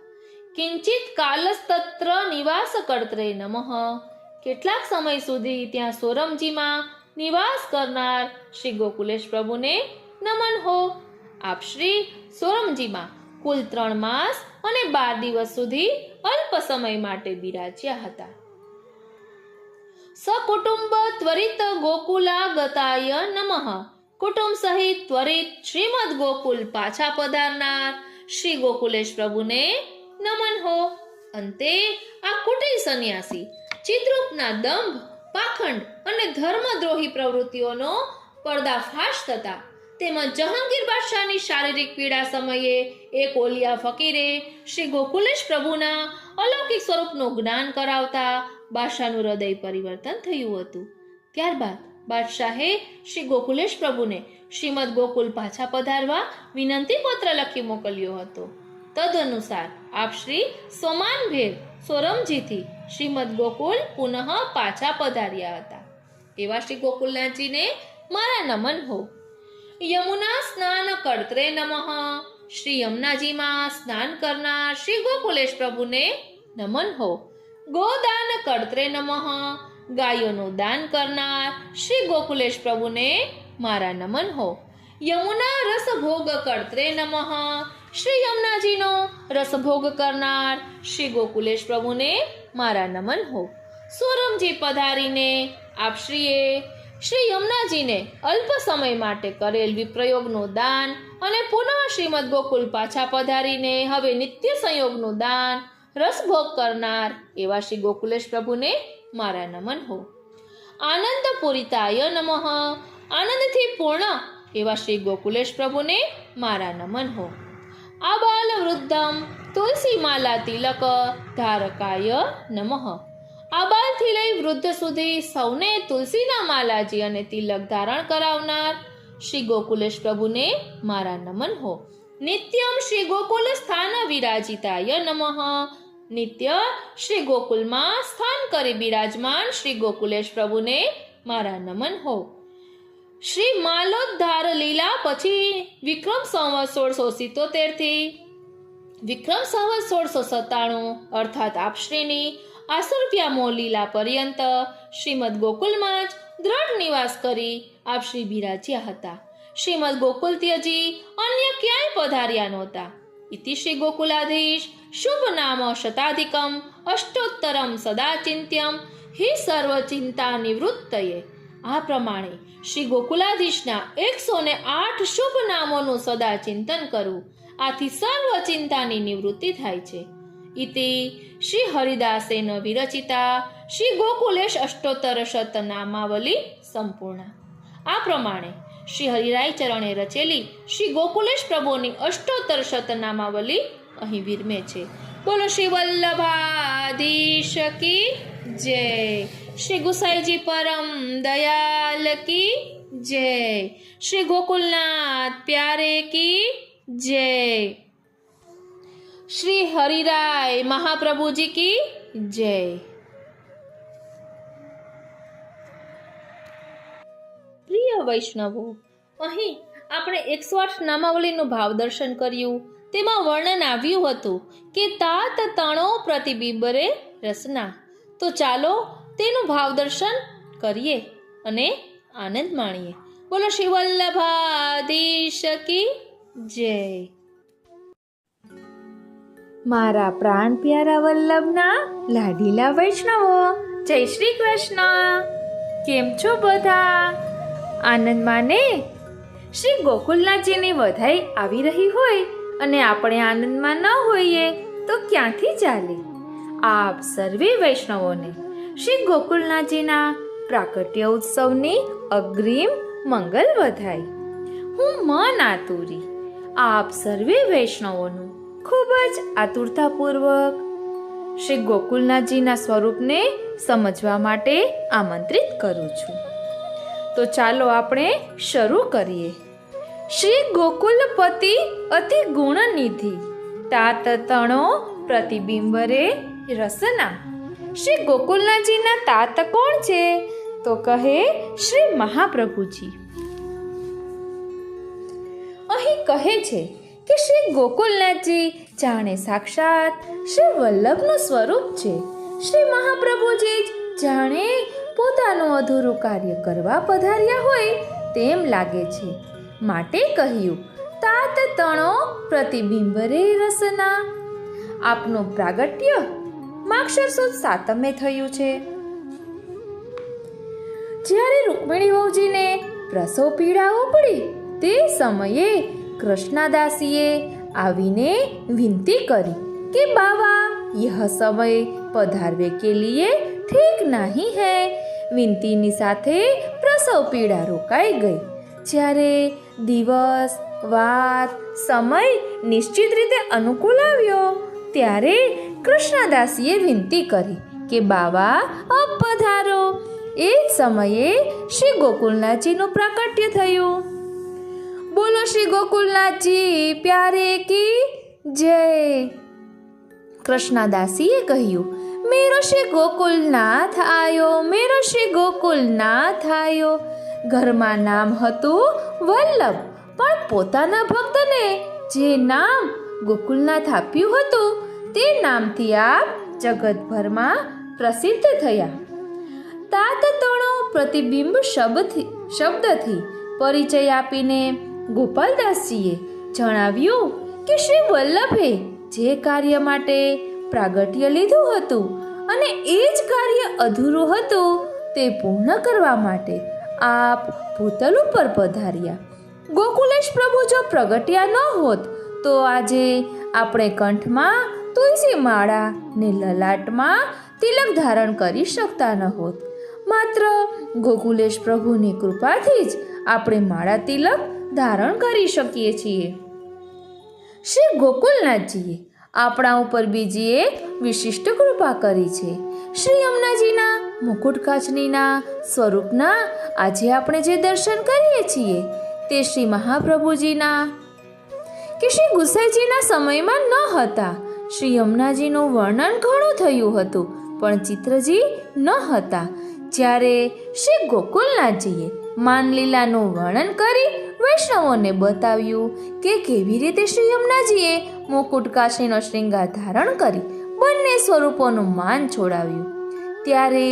કિંચિત કાલસ્તત્ર નિવાસ કર્ત્રે નમઃ કેટલાક સમય સુધી ત્યાં સોરમજીમાં નિવાસ કરનાર શ્રી ગોકુલેશ પ્રભુને નમન હો. આપ શ્રી સોરમજીમાં કુલ 3 માસ અને 12 દિવસ સુધી અલ્પ સમય માટે બિરાજ્યા હતા. સકુટુંબ ત્વરિત ગોકુલા ગતાય નમઃ કુટુંબ સહિત ત્વરિત શ્રીમદ ગોકુલ પાછા પધારનાર શ્રી ગોકુલેશ પ્રભુને નમન હો. અંતે આ કુટીર સંન્યાસી ચિત્રરૂપના દંભ પાખંડ અને ધર્મદ્રોહી પ્રવૃત્તિઓનો પર્દાફાશ થતા તેમજ જહાંગીર બાદશાહની શારીરિક પીડા સમયે એક ઓલિયા ફકીરે શ્રી ગોકુલેશ પ્રભુના અલૌકિક સ્વરૂપનું જ્ઞાન કરાવતા બાદશાહનું હૃદય પરિવર્તન થયું હતું. ત્યારબાદ બાદશાહે શ્રી ગોકુલેશ પ્રભુને શ્રીમદ ગોકુલ પાછા પધારવા વિનંતી પત્ર લખી મોકલ્યો હતો. તદનુસાર આપ શ્રી સોમાનભેર સોરમજીથી શ્રીમદ ગોકુલ પુનઃ પાછા પધાર્યા હતા. એવા શ્રી ગોકુલનાથજીને મારા નમન હો. યમુના સ્નાન કર્ત્રે નમઃ શ્રી યમુનાજીમાં સ્નાન કરનાર શ્રી ગોકુલેશ પ્રભુને નમન હો. ગોદાન કર્ત્રે નમઃ ગાયોનું દાન કરનાર શ્રી ગોકુલેશ પ્રભુને મારા નમન હો. યમુના રસભોગ કર્ત્રે નમઃ શ્રી યમુનાજીનો રસભોગ કરનાર શ્રી ગોકુલેશ પ્રભુને મારા નમન હો. સોરમજી પધારીને આપશ્રીએ શ્રી યમુનાજીને અલ્પ સમય માટે કરેલ વિપ્રયોગનું દાન અને પુનઃ શ્રીમદ ગોકુલ પાછા પધારીને હવે નિત્ય સંયોગનું દાન રસભોગ કરનાર એવા શ્રી ગોકુલેશ પ્રભુને મારા નમન હો. આનંદ પૂરિતાય નમઃ આનંદથી પૂર્ણ એવા શ્રી ગોકુલેશ પ્રભુને મારા નમન હો. આબાલ વૃદ્ધમ તુલસી માલા તિલક ધારકાય નમઃ આબાલ બાળથી લઈ વૃદ્ધ સુધી સૌને તુલસીના માલાજી અને તિલક ધારણ કરાવનાર શ્રી ગોકુલેશ પ્રભુને મારા નમન હો. નિત્યમ શ્રી ગોકુલ સ્થાન વિરાજિતાય નમઃ. નિત્ય શ્રી ગોકુલમાં સ્થાન કરી બિરાજમાન શ્રી ગોકુલેશ પ્રભુને મારા નમન હો. શ્રી માલોદ્ધાર લીલા પછી વિક્રમ સંવત 1677 થી વિક્રમ સંવત 1697 અર્થાત આપશ્રીની આસુરપ્યામો લીલા પર્યંત શ્રીમદ ગોકુલમાં જ દ્રઢ નિવાસ કરી આપશ્રી બિરાજ્યા હતા. શ્રીમદ ગોકુલ ત્યજી અન્ય ક્યાંય પધાર્યા નહોતા. ઇતિ શ્રી ગોકુલાધીશ શુભ નામ શતાધિકમ અષ્ટોત્તરમ સદા ચિંત્યમ હિ સર્વ ચિંતા નિવૃત્તયે. આ પ્રમાણે શ્રી ગોકુલાધીશના 108 શુભ નામોનું સદા ચિંતન કરવું, આથી સર્વ ચિંતાની નિવૃત્તિ થાય છે. ઇતિ શ્રી હરિદાસેન વિરચિતા શ્રી ગોકુલેશ અષ્ટોત્તર શત નામાવલી સંપૂર્ણ. આ પ્રમાણે શ્રી હરિરાય ચરણે રચેલી શ્રી ગોકુલેશ પ્રભુની અષ્ટોત્તર શત નામાવલી અહીં વિરમે છે. બોલો શ્રી વલ્લભાધીશ કી જય. શ્રી ગુસાઈજી પરમ દયાલ કી જય. શ્રી ગોકુલનાથ પ્યારે કી જય. શ્રી હરિરાય મહાપ્રભુજી કી જય. પ્રિય વૈષ્ણવો, અહીં આપણે 108 નામાવલીનું ભાવ દર્શન કર્યું. તેમાં વર્ણન આવ્યું હતું કે તાત તણો પ્રતિબિંબરે રસના. તો ચાલો તેનું ભાવ દર્શન કરીએ અને આનંદ માણીએ. બોલો શ્રી વલ્લભાધીશ કી જય. મારા પ્રાણ પ્યારા વલ્લભના લાડીલા વૈષ્ણવો, જય શ્રી કૃષ્ણ. કેમ છો બધા? આનંદમાં ને? શ્રી ગોકુલનાથજીની વધાઈ આવી રહી હોય અને આપણે આનંદમાં ન હોઈએ તો ક્યાંથી ચાલે? આપ સર્વે વૈષ્ણવોને શ્રી ગોકુલનાથજીના પ્રાકટ્ય ઉત્સવની અગ્રિમ મંગલ વધાઈ. હું મન આતુરી આપ સર્વે વૈષ્ણવોનું ખૂબ જ આતુરતાપૂર્વક શ્રી ગોકુલનાથજીના સ્વરૂપને સમજવા માટે આમંત્રિત કરું છું. તો ચાલો આપણે શરૂ કરીએ. શ્રી ગોકુલપતિ અતિ ગુણનિધિ તાત તણો પ્રતિબિંબરે રસના. શ્રી ગોકુલનાથજીના તાત કોણ છે? તો કહે શ્રી મહાપ્રભુજી. અહીં કહે છે કે શ્રી ગોકુલનાથજી જાણે સાક્ષાત શ્રી વલ્લભનું સ્વરૂપ છે. શ્રી મહાપ્રભુજી જ જાણે પોતાનું અધૂરું કાર્ય કરવા પધાર્યા હોય તેમ લાગે છે. માટે કહ્યું તાત તણો પ્રતિબિંબરે રસના. આપનું પ્રાગટ્ય માગશર સુદ સાતમે થયું છે. જ્યારે રૂકમિણી વહુજીને પ્રસવ પીડા ઉપડી તે સમયે કૃષ્ણદાસીએ આવીને વિનંતી કરી કે બાવા यह समय पधारवे के लिए ठीक नहीं है. વિનંતીની સાથે પ્રસવ પીડા રોકાઈ ગઈ. જ્યારે દિવસ વાર સમય નિશ્ચિત રીતે અનુકૂળ આવ્યો ત્યારે કૃષ્ણદાસીએ વિનંતી કરી કે બાવા અબ પધારો. એ જ સમયે શ્રી ગોકુલનાથજીનું પ્રાકટ્ય થયું. બોલો શ્રી ગોકુલનાથજી પ્યારે કી જય. કૃષ્ણદાસીએ કહ્યું મેરો શ્રી ગોકુલનાથ આયો, મેરો શ્રી ગોકુલનાથ આયો. ઘરમાં નામ હતું વલ્લભ, પણ પોતાના ભક્તને જે નામ ગોકુલનાથ આપ્યું હતું તે નામથી આપ જગતભરમાં પ્રસિદ્ધ થયા. તાત તણો પ્રતિબિંબ શબ્દથી પરિચય આપીને ગોપાલદાસજીએ જણાવ્યું કે શ્રી વલ્લભે જે કાર્ય માટે પ્રાગટ્ય લીધું હતું અને એ જ કાર્ય અધૂરું હતું તે પૂર્ણ કરવા માટે આપ ભૂતલ ઉપર પધાર્યા. ગોકુલેશ પ્રભુ જો પ્રગટ્યા ન હોત તો આજે આપણે કંઠમાં તુલસી માળા ને લલાટમાં તિલક ધારણ કરી શકતા ન હોત. માત્ર ગોકુલેશ પ્રભુની કૃપાથી જ આપણે માળા તિલક ધારણ કરી શકીએ છીએ. શ્રી ગોકુલનાથજીએ આપણા ઉપર બીજી એક વિશિષ્ટ કૃપા કરી છે. શ્રી યમુનાજીના મુકુટ કાચનીના સ્વરૂપના આજે આપણે જે દર્શન કરીએ છીએ તે શ્રી મહાપ્રભુજીના કે શ્રી ગુસાઈજીના સમયમાં ન હતા. શ્રી યમુનાજીનું વર્ણન ઘણું થયું હતું, પણ ચિત્રજી ન હતા. જ્યારે શ્રી ગોકુલનાથજીએ માનલીલાનું વર્ણન કરી વૈષ્ણવોને બતાવ્યું કે કેવી રીતે શ્રી યમુનાજીએ મુકુટ કાશીનો શ્રૃંગાર ધારણ કરી બંને સ્વરૂપોનું માન છોડાવ્યું, ત્યારે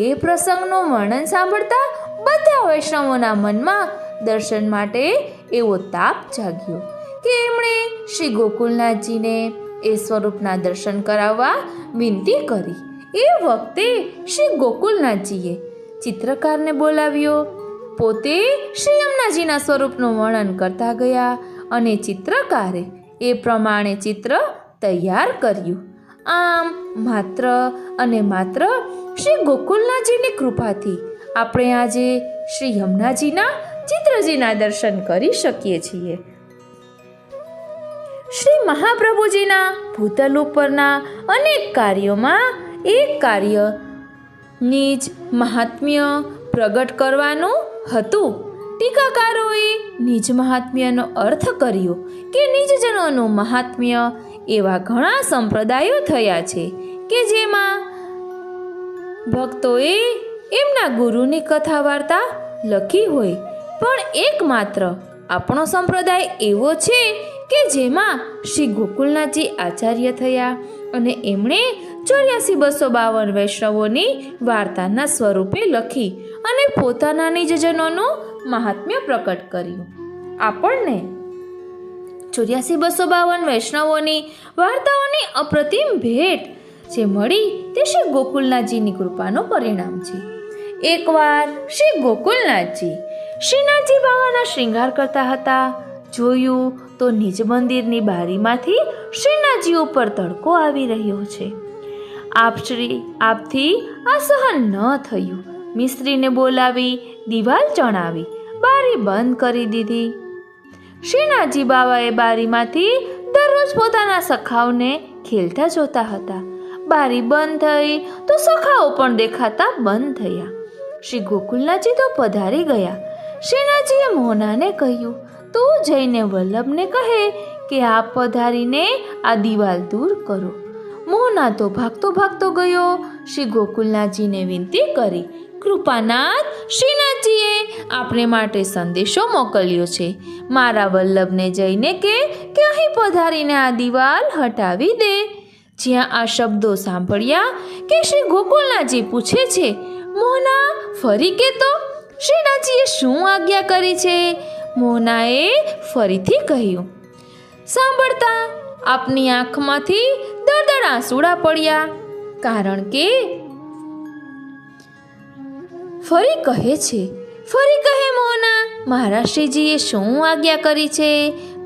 એ પ્રસંગનું વર્ણન સાંભળતા બધા વૈષ્ણવોના મનમાં દર્શન માટે એવો તાપ જાગ્યો કે એમણે શ્રી ગોકુલનાથજીને એ સ્વરૂપના દર્શન કરાવવા વિનંતી કરી. એ વખતે શ્રી ગોકુલનાથજીએ ચિત્રકારને બોલાવ્યો. પોતે શ્રી યમુનાજીના સ્વરૂપનું વર્ણન કરતા ગયા અને ચિત્રકારે એ પ્રમાણે ચિત્ર તૈયાર કર્યું. આમ માત્ર અને માત્ર શ્રી ગોકુલનાથજીની કૃપાથી આપણે આજે શ્રી યમુનાજીના ચિત્રજીના દર્શન કરી શકીએ છીએ. શ્રી મહાપ્રભુજીના ભૂતલ ઉપરના અનેક કાર્યોમાં એક કાર્ય નિજ મહાત્મ્ય પ્રગટ કરવાનું હતું. ટીકાકારોએ નિજ મહાત્મ્યનો અર્થ કર્યો કે નિજજનોનું મહાત્મ્ય એવા ઘણા સંપ્રદાયો થયા છે કે જેમાં ભક્તોએ એમના ગુરુની કથા વાર્તા લખી હોય, પણ એકમાત્ર આપણો સંપ્રદાય એવો છે કે જેમાં શ્રી ગોકુલનાથજી આચાર્ય થયા અને એમણે 84,252 વૈષ્ણવોની વાર્તાના સ્વરૂપે લખી અને પોતાના નિજજનોનું મહાત્મ્ય પ્રકટ કર્યું. આપણને 84,252 વૈષ્ણવોની વાર્તાઓની અપ્રતિમ ભેટ જે મળી તે શ્રી ગોકુલનાથજીની કૃપાનું પરિણામ છે. એકવાર શ્રી ગોકુલનાથજી શ્રીનાથજી બાવાના શ્રૃંગાર કરતા હતા. જોયું તો નિજ મંદિરની બારીમાંથી શ્રીનાથજી ઉપર તડકો આવી રહ્યો છે. આપથી આ સહન ન થયું. મિસ્ત્રીને બોલાવી દિવાલ ચણાવી બારી બંધ કરી દીધી. શ્રીનાથજી બાવાએ બારીમાંથી દરરોજ પોતાના સખાઓને ખેલતા જોતા હતા. બારી બંધ થઈ તો સખાઓ પણ દેખાતા બંધ થયા. શ્રી ગોકુલનાથજી તો પધારી ગયા. શ્રીનાથજીએ મોહનાને કહ્યું, તું જઈને વલ્લભને કહે કે આપ પધારીને આ દિવાલ દૂર કરો. મોહના તો ભાગતો ભાગતો ગયો. શ્રી ગોકુલનાથજીને વિનંતી કરી, કૃપાનાથ, શ્રીનાથજીએ આપણે માટે સંદેશો મોકલ્યો છે. મારા વલ્લભને જઈને કે અહીં પધારીને આ દિવાલ હટાવી દે. જ્યાં આ શબ્દો સાંભળ્યા કે શ્રી ગોકુલનાથજી પૂછે છે, મોહના ફરી કે તો શ્રીનાથજીએ શું આજ્ઞા કરી છે? મોહનાએ ફરીથી કહ્યું. સાંભળતા આપની આંખમાંથી દળદળ આંસુડા પડ્યા, કારણ કે ફરી કહે મોહના, મારા શ્રીજીએ શું આજ્ઞા કરી છે?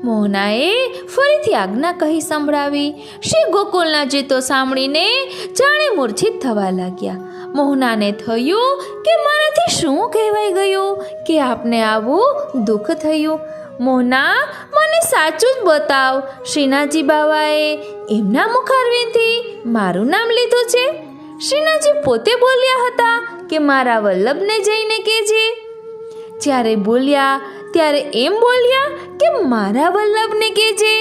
મોહનાએ ફરીથી આજ્ઞા કહી સંભળાવી. શ્રી ગોકુલનાથજી તો સાંભળીને જાણે મૂર્છિત થવા લાગ્યા. મોહનાને થયું કે મારાથી શું કહેવાઈ ગયું કે આપને આવું દુઃખ થયું. મોહના, મને સાચું જ બતાવ, શ્રીનાથજી બાવાએ એમના મુખારવિંદથી મારું નામ લીધું છે? શ્રીનાથજી પોતે બોલ્યા હતા કે મારા વલ્લભને જઈને કહેજે. જ્યારે બોલ્યા ત્યારે એમ બોલ્યા કે મારા વલ્લભને કહેજે.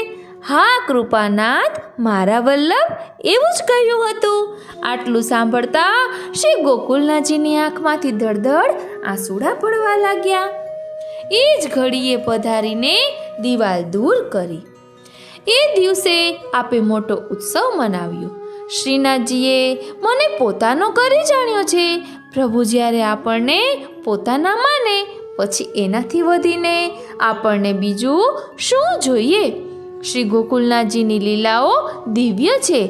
હા કૃપાનાથ, મારા વલ્લભ એવું જ કહ્યું હતું. આટલું સાંભળતા શ્રી ગોકુલનાથજીની આંખમાંથી દળદળ આંસુડા પડવા લાગ્યા. એ જ ઘડીએ પધારીને દિવાલ દૂર કરી. એ દિવસે આપે મોટો ઉત્સવ મનાવ્યો. શ્રીનાથજીએ મને પોતાનો કરી જાણ્યો છે. પ્રભુ જ્યારે આપણને પોતાના માને પછી એનાથી વધીને આપણને બીજું શું જોઈએ? શ્રી ગોકુલનાથજીની લીલાઓ દિવ્ય છે.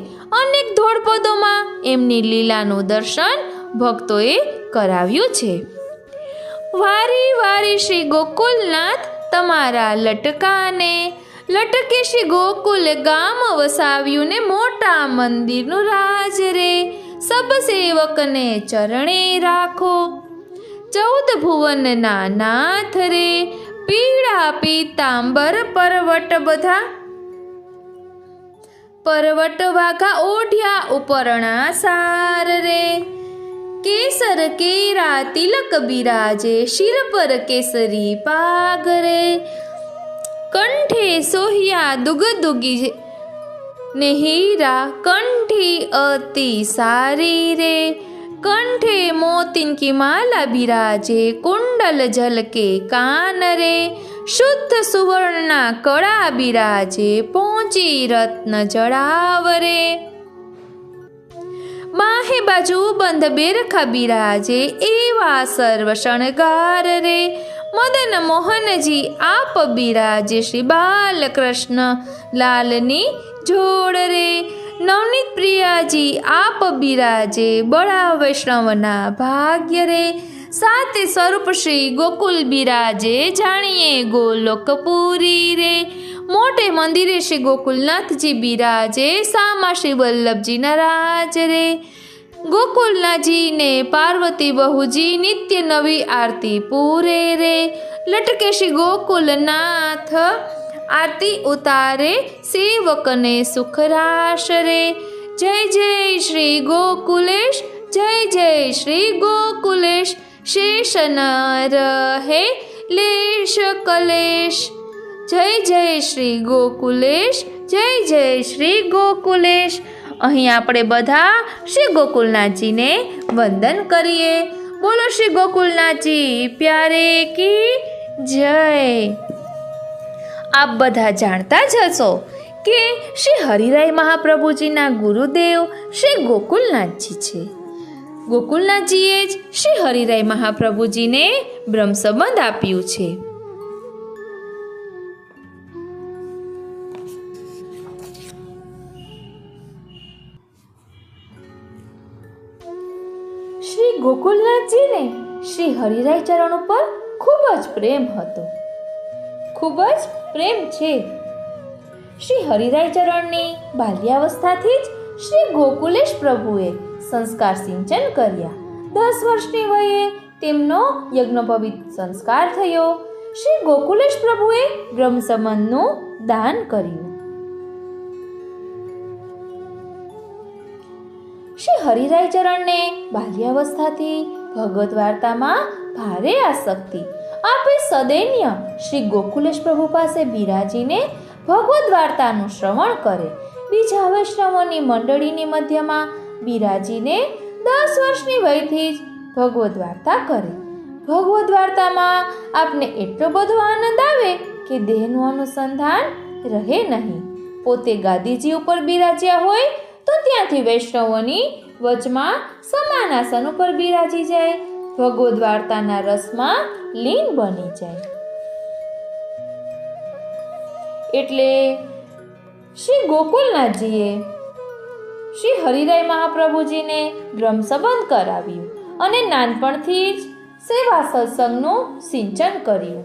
અનેક ધોળપદોમાં એમની લીલાનું દર્શન ભક્તોએ કરાવ્યું છે. વારી વારી શ્રી ગોકુલનાથ તમારા લટકાને લટકે શ્રી ગોકુલ ગામ વસાવ્યું ને મોટા મંદિરનું રાજ રે. સબ સેવકને ચરણે રાખો, 14 ભુવનના નાથ રે. પીળા પીતાંબર પરવટ બધા પરવટ વાઘા ઓઢ્યા ઉપરણા સાર રે. केसर केरा तिलक बिराजे, शिर पर केसरी पागरे। कंठे सोहिया दुगदुगी ने हीरा, कंठी अति सारी रे। कंठे मोतिन की माला बिराजे, कुंडल झलके कान रे। शुद्ध सुवर्णा कड़ा बिराजे, पहुंची रत्न जड़ावरे। माहे बाजू बंध बेरखा बिराजे, एवा सर्व शणगार रे। मदन मोहन जी आप बिराजे, श्री बाल कृष्ण लालनी जोड़ रे। नवनीत प्रिया जी आप बिराजे, बड़ा वैष्णवना भाग्य रे। साते स्वरूप श्री गोकुल बिराजे, जानिए गोलोकपुरी रे। मोटे मंदिरे श्री गोकुलनाथ जी बिराजे, सामा श्री वल्लभ जी नाराज रे। गोकुलनाथ जी ने पार्वती बहू जी, नित्य नवी आरती पूरे रे। लटके श्री गोकुलनाथ आरती उतारे, सेवक ने सुख राश रे। जय जय श्री गोकुलेश, जय जय श्री गोकुलेश। शेष न रहे लेश कलेश। जय जय श्री गोकुलेश, जय जय श्री गोकुलेश। અહીં આપણે બધા શ્રી ગોકુલનાથજીને વંદન કરીએ. બોલો શ્રી ગોકુલનાથજી પ્યારે की જય. આપ બધા જાણતા જ હશો કે શ્રી હરિરાય મહાપ્રભુજીના ગુરુદેવ શ્રી ગોકુલનાથજી છે. ગોકુલનાથજીએ જ શ્રી હરિરાય મહાપ્રભુજીને બ્રહ્મસંબંધ આપ્યું છે. શ્રી ગોકુલનાથજીને શ્રી હરિરાય ચરણ ઉપર ખૂબ જ પ્રેમ હતો, ખૂબ જ પ્રેમ છે. શ્રી હરિરાય ચરણની બાલ્યાવસ્થાથી જ શ્રી ગોકુલેશ પ્રભુએ સંસ્કાર સિંચન કર્યા. 10 વર્ષની વયે તેમનો યજ્ઞોપવિત સંસ્કાર થયો. શ્રી ગોકુલેશ પ્રભુએ બ્રહ્મસંબંધનું દાન કર્યું. શ્રી હરિરાય ચરણને બાલ્યાવસ્થાથી ભગવત વાર્તામાં ભારે આસક્તિ. આપે સદૈન્ય શ્રી ગોકુલેશ પ્રભુ પાસે બિરાજીને ભગવત વાર્તાનું શ્રવણ કરે. બીજા વૈષ્ણવોની મંડળીની મધ્યમાં બિરાજીને 10 વર્ષની વયથી જ ભગવત વાર્તા કરે. ભગવત વાર્તામાં આપને એટલો બધો આનંદ આવે કે દેહનું અનુસંધાન રહે નહીં. પોતે ગાદીજી ઉપર બિરાજ્યા હોય તો ત્યાંથી વૈષ્ણવોની વચમાં સમાનાસન ઉપર બિરાજી જાય, ભગવદ વાર્તાના રસમાં લીન બની જાય. એટલે શ્રી ગોકુલનાથજીએ શ્રી હરિરાય મહાપ્રભુજીને બ્રહ્મસંબંધ કરાવ્યું અને નાનપણથી જ સેવા સત્સંગનું સિંચન કર્યું.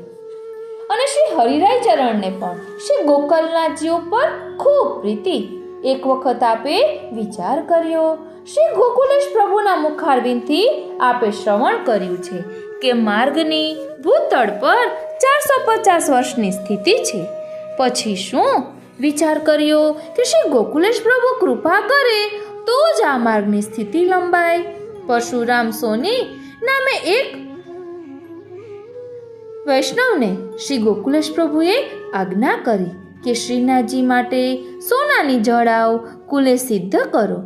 અને શ્રી હરિરાય ચરણને પણ શ્રી ગોકુલનાથજી ઉપર ખૂબ પ્રીતિ. એક વખત આપે વિચાર કર્યો. શ્રી ગોકુલેશ પ્રભુના મુખારવિંદથી આપે શ્રવણ કર્યું છે કે માર્ગની ભૂતળ પર 450 વર્ષની સ્થિતિ છે. પછી શું વિચાર કર્યો કે શ્રી ગોકુલેશ પ્રભુ કૃપા કરે તો જ આ માર્ગની સ્થિતિ લંબાય. પરશુરામ સોની નામે એક વૈષ્ણવને શ્રી ગોકુલેશ પ્રભુએ આજ્ઞા કરી કે શ્રીનાથજી માટે સોનાની જડાઓ કુલે સિદ્ધ કરો.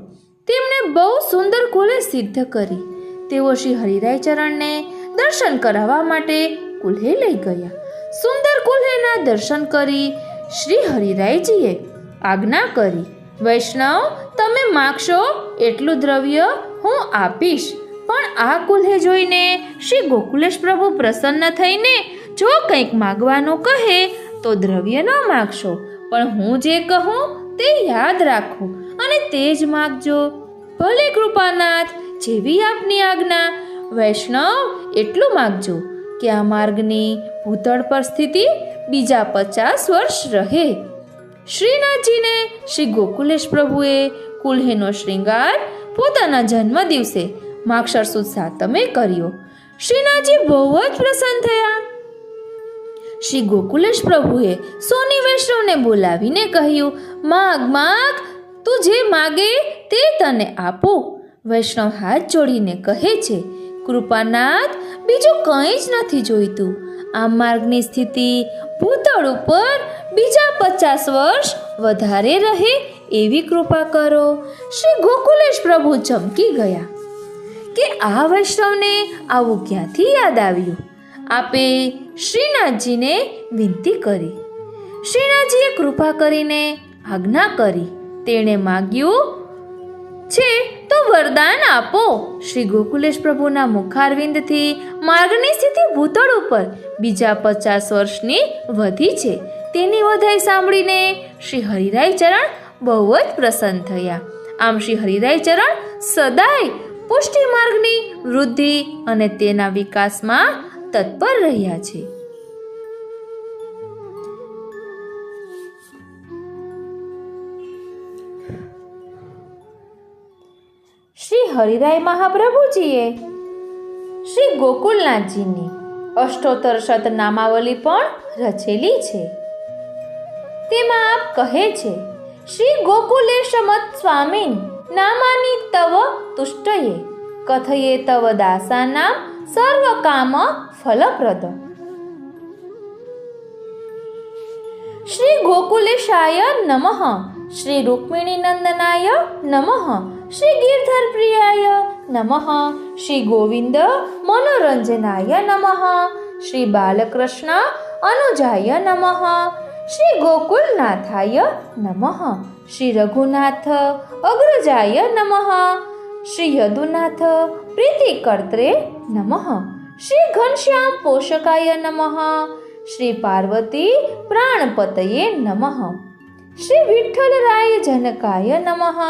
તેમણે બહુ સુંદર કુલે સિદ્ધ કરી. તેઓ શ્રી હરિરાય ચરણને દર્શન કરાવવા માટે કુલ્હે લઈ ગયા. સુંદર કુલ્હેના દર્શન કરી શ્રી હરિરાયજીએ આજ્ઞા કરી, વૈષ્ણવ તમે માગશો એટલું દ્રવ્ય હું આપીશ. પણ આ કુલ્હે જોઈને શ્રી ગોકુલેશ પ્રભુ પ્રસન્ન થઈને જો કંઈક માગવાનું કહે તો દ્રવ્ય ન માગશો, પણ હું જે કહું તે યાદ રાખો અને તે જ માગજો. ભલે કૃપાનાથ, જેવી આપની આજ્ઞા. વૈષ્ણવ એટલું માગજો કે આ માર્ગની ભૂતળ પર સ્થિતિ બીજા 50 વર્ષ રહે. શ્રીનાથજીને શ્રી ગોકુલેશ પ્રભુએ કુલ્હેનો શ્રૃંગાર પોતાના જન્મ દિવસે માગશર સુદ સાતમે કર્યો. શ્રીનાથજી બહુ જ પ્રસન્ન થયા. શ્રી ગોકુલેશ પ્રભુએ સોની વૈષ્ણવને બોલાવીને કહ્યું, માગ માગ, તું જે માગે તે તને આપું. વૈષ્ણવ હાથ જોડીને કહે છે, કૃપાનાથ, બીજું કંઈ જ નથી જોઈતું. આ માર્ગની સ્થિતિ ભૂતળ ઉપર બીજા 50 વર્ષ વધારે રહે એવી કૃપા કરો. શ્રી ગોકુલેશ પ્રભુ ચમકી ગયા કે આ વૈષ્ણવને આવું ક્યાંથી યાદ આવ્યું. આપે શ્રીનાથજીને વિનંતી કરી. શ્રીનાથજીએ કૃપા કરીને આજ્ઞા કરી. તેણે માગ્યું છે તો વરદાન આપો. શ્રી ગોકુલેશ પ્રભુના મુખારવિંદથી માર્ગની સ્થિતિ ભૂતળ ઉપર બીજા 50 વર્ષની વધી છે તેની વધાઈ સાંભળીને શ્રી હરિરાય ચરણ બહુ જ પ્રસન્ન થયા. આમ શ્રી હરિરાય ચરણ સદાય પુષ્ટિ માર્ગની વૃદ્ધિ અને તેના વિકાસમાં તત્પર રહ્યા છે. શ્રી હરિરાય મહાપ્રભુજીએ શ્રી ગોકુલનાથજીની અષ્ટોત્તર શતનામાવલી પણ રચેલી છે. તેમાં આપ કહે છે, શ્રી ગોકુલેશ મત સ્વામીન નામાની તવ તુષ્ટયે કથયે તવ દાસાનામ સર્વ કામ ફલપ્રદ. શ્રી ગોકુલેશાય નમઃ, શ્રી રૂક્મિણી નંદનાય નમઃ, શ્રી ગિરધર પ્રિયાય નમઃ, શ્રી ગોવિંદ મનોરંજનાય નમઃ, શ્રી બાલકૃષ્ણ અનુજાય નમઃ, શ્રી ગોકુલનાથાય નમઃ, શ્રી રઘુનાથ અગ્રજાય નમઃ, શ્રી યદુનાથ પ્રીતિકર્ત્રે નમઃ, શ્રી ઘનશ્યામ પોષકાય નમઃ, શ્રી પાર્વતી પ્રાણપતયે નમઃ, શ્રી વિઠ્ઠલરાય જનકાય નમઃ,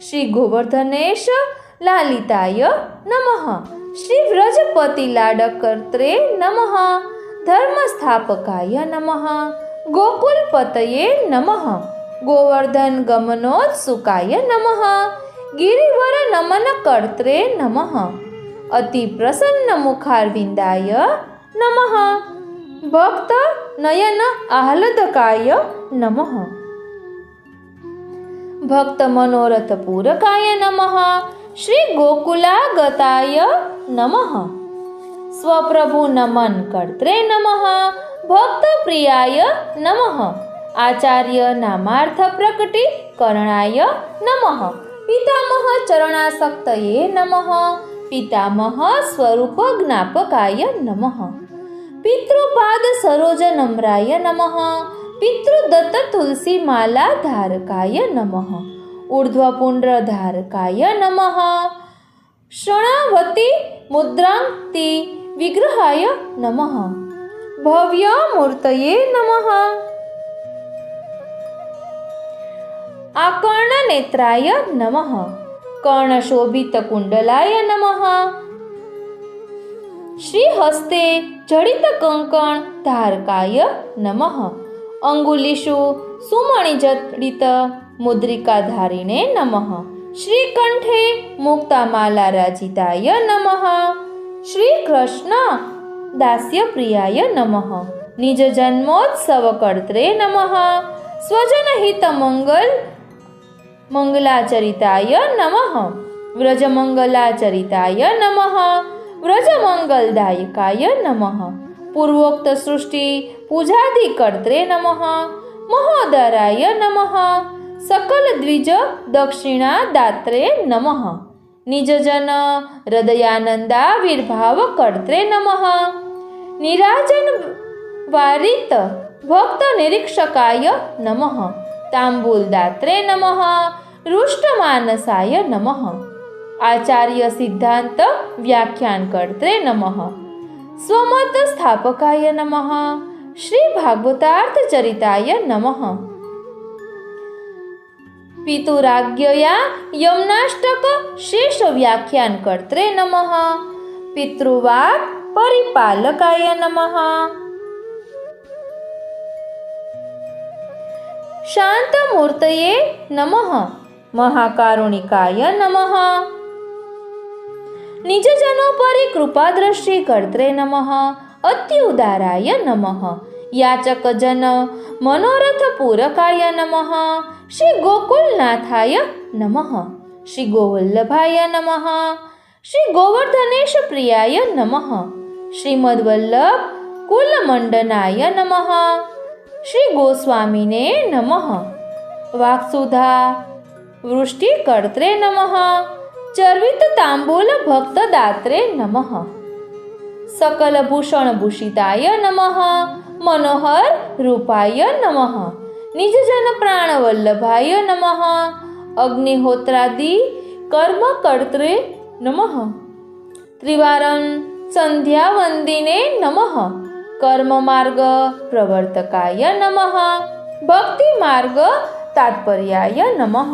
શ્રી ગોવર્ધનેશ લાલિતાય નમઃ, શ્રી વ્રજપતિ લાડકર્ત્રે નમઃ, ધર્મસ્થાપકાય નમઃ, ગોકુલપતયે નમઃ, ગોવર્ધન ગમનોત્સુકાય નમઃ, ગિરિવર નમન કર્ત્રે નમઃ, અતિ પ્રસન્ન મુખારવિંદાય નમઃ, ભક્ત નયન આહ્લાદકાય નમઃ, ભક્ત મનોરથ પૂરકાય નમઃ, શ્રી ગોકુલાગતાય નમઃ, સ્વપ્રભુ નમન કર્ત્રે નમઃ, ભક્ત પ્રિયાય નમઃ, આચાર્ય નામાર્થ પ્રકટી કરણાય નમઃ, પિતામહ ચરણાસક્તયે નમઃ, પિતામહ સ્વરૂપ જ્ઞાપકાય નમઃ, પિતૃપાદ સરોજ નમ્રાય નમઃ, પિતૃદત્ત તુલસી માલા ધારકાય નમઃ, ઊર્ધ્વપુંડ્ર ધારકાય નમઃ, શણાવતી મુદ્રાંક્તિ વિગ્રહાય નમઃ, ભવ્ય મૂર્તયે નમઃ, આકર્ણ નેત્રાય નમઃ, કર્ણશોભિત કુંડલાય નમઃ, શ્રી હસ્તે જડિત કંકણ ધારકાય નમઃ, અંગુલીષુ સુમણિજડિત મુદ્રિકાધારિણે નમઃ, શ્રી કંઠે મુક્તામાલા રાજિતાય નમઃ, શ્રી કૃષ્ણ દાસ્યપ્રિયાય નમઃ, નિજ જન્મોત્સવ કર્ત્રે નમઃ, સ્વજનહિત મંગલાચરિતાય નમઃ, વ્રજમંગલાચરિતાય નમઃ, વ્રજમંગલદાયકાય નમઃ, પૂર્વોક્ત સૃષ્ટિ પૂજાદિ કર્ત્રે નમઃ, મહોદરાય નમઃ, સકલ દ્વિજ દક્ષિણા દાત્રે નમઃ, નિજજન હૃદયાનંદાવિર્ભાવ કર્ત્રે નમઃ, નિરાજન વારિત ભક્ત નિરીક્ષકાય નમઃ, તાંબૂલદાત્રે નમઃ, રુષ્ટમાનસાય નમઃ, આચાર્ય સિદ્ધાંત વ્યાખ્યાન કર્ત્રે નમઃ, સ્વમત સ્થાપકાય નમઃ, શ્રી ભાગવતાર્થ ચરિતાય નમઃ, પિતુરાજ્ઞયા યમનાષ્ટક શેષ વ્યાખ્યાન કર્ત્રે નમઃ, પિતૃવાક પરિપાલકાય નમઃ, શાંતમૂર્તયે નમઃ, મહાકારુણિકાય નમઃ, નિજજનો પરી કૃપા દ્રષ્ટિ કર્ત્રે નમઃ, અત્યુદારાય નમઃ, યાચક જન મનોરથ પૂરકાય નમઃ, શ્રી ગોકુલનાથાય નમઃ, શ્રી ગોવલ્લભાય નમઃ. શ્રી ગોવર્ધનેશ પ્રિયાય નમઃ. શ્રીમદ્વલ્લભ કુલમંડનાય નમઃ. શ્રી ગોસ્વામીને નમઃ. વાક્સુધા વૃષ્ટિકર્ત્રે નમઃ. ચર્વિત તાંબૂલ ભક્તદાત્રે નમઃ. સકલ ભૂષણ ભૂષિતાય નમઃ. મનોહર રૂપાય નમઃ. નિજજન પ્રાણ વલ્લભાય નમઃ. અગ્નિહોત્રાદિ કર્મ કર્ત્રે નમઃ. ત્રિવારં સંધ્યા વંદિને નમઃ. કર્મ માર્ગ પ્રવર્તકાય નમઃ. ભક્તિ માર્ગ તાત્પર્યાય નમઃ.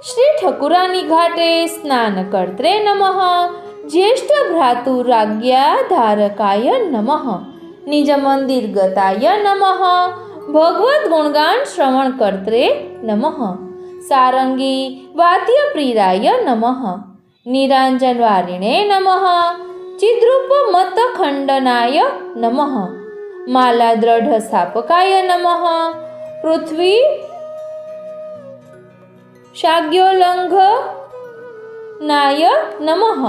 શ્રી ઠકુરાની ઘાટે સ્નાન કર્ત્રે નમઃ. જ્યેષ્ઠ ભ્રાતુરાજ્ઞા ધારકાય નમઃ. નિજ મંદિર ગતાય નમઃ. ભગવદ ગુણગાન શ્રવણ કર્ત્રે નમઃ. સારંગી વાદ્ય પ્રિરાય નમઃ. નિરાંજન વારિણે નમઃ. ચિદ્રૂપ મત ખંડનાય નમઃ. માલા દ્રઢ સ્થાપકાય નમઃ. પૃથ્વી શાગ્યોલંઘ નાય નમઃ.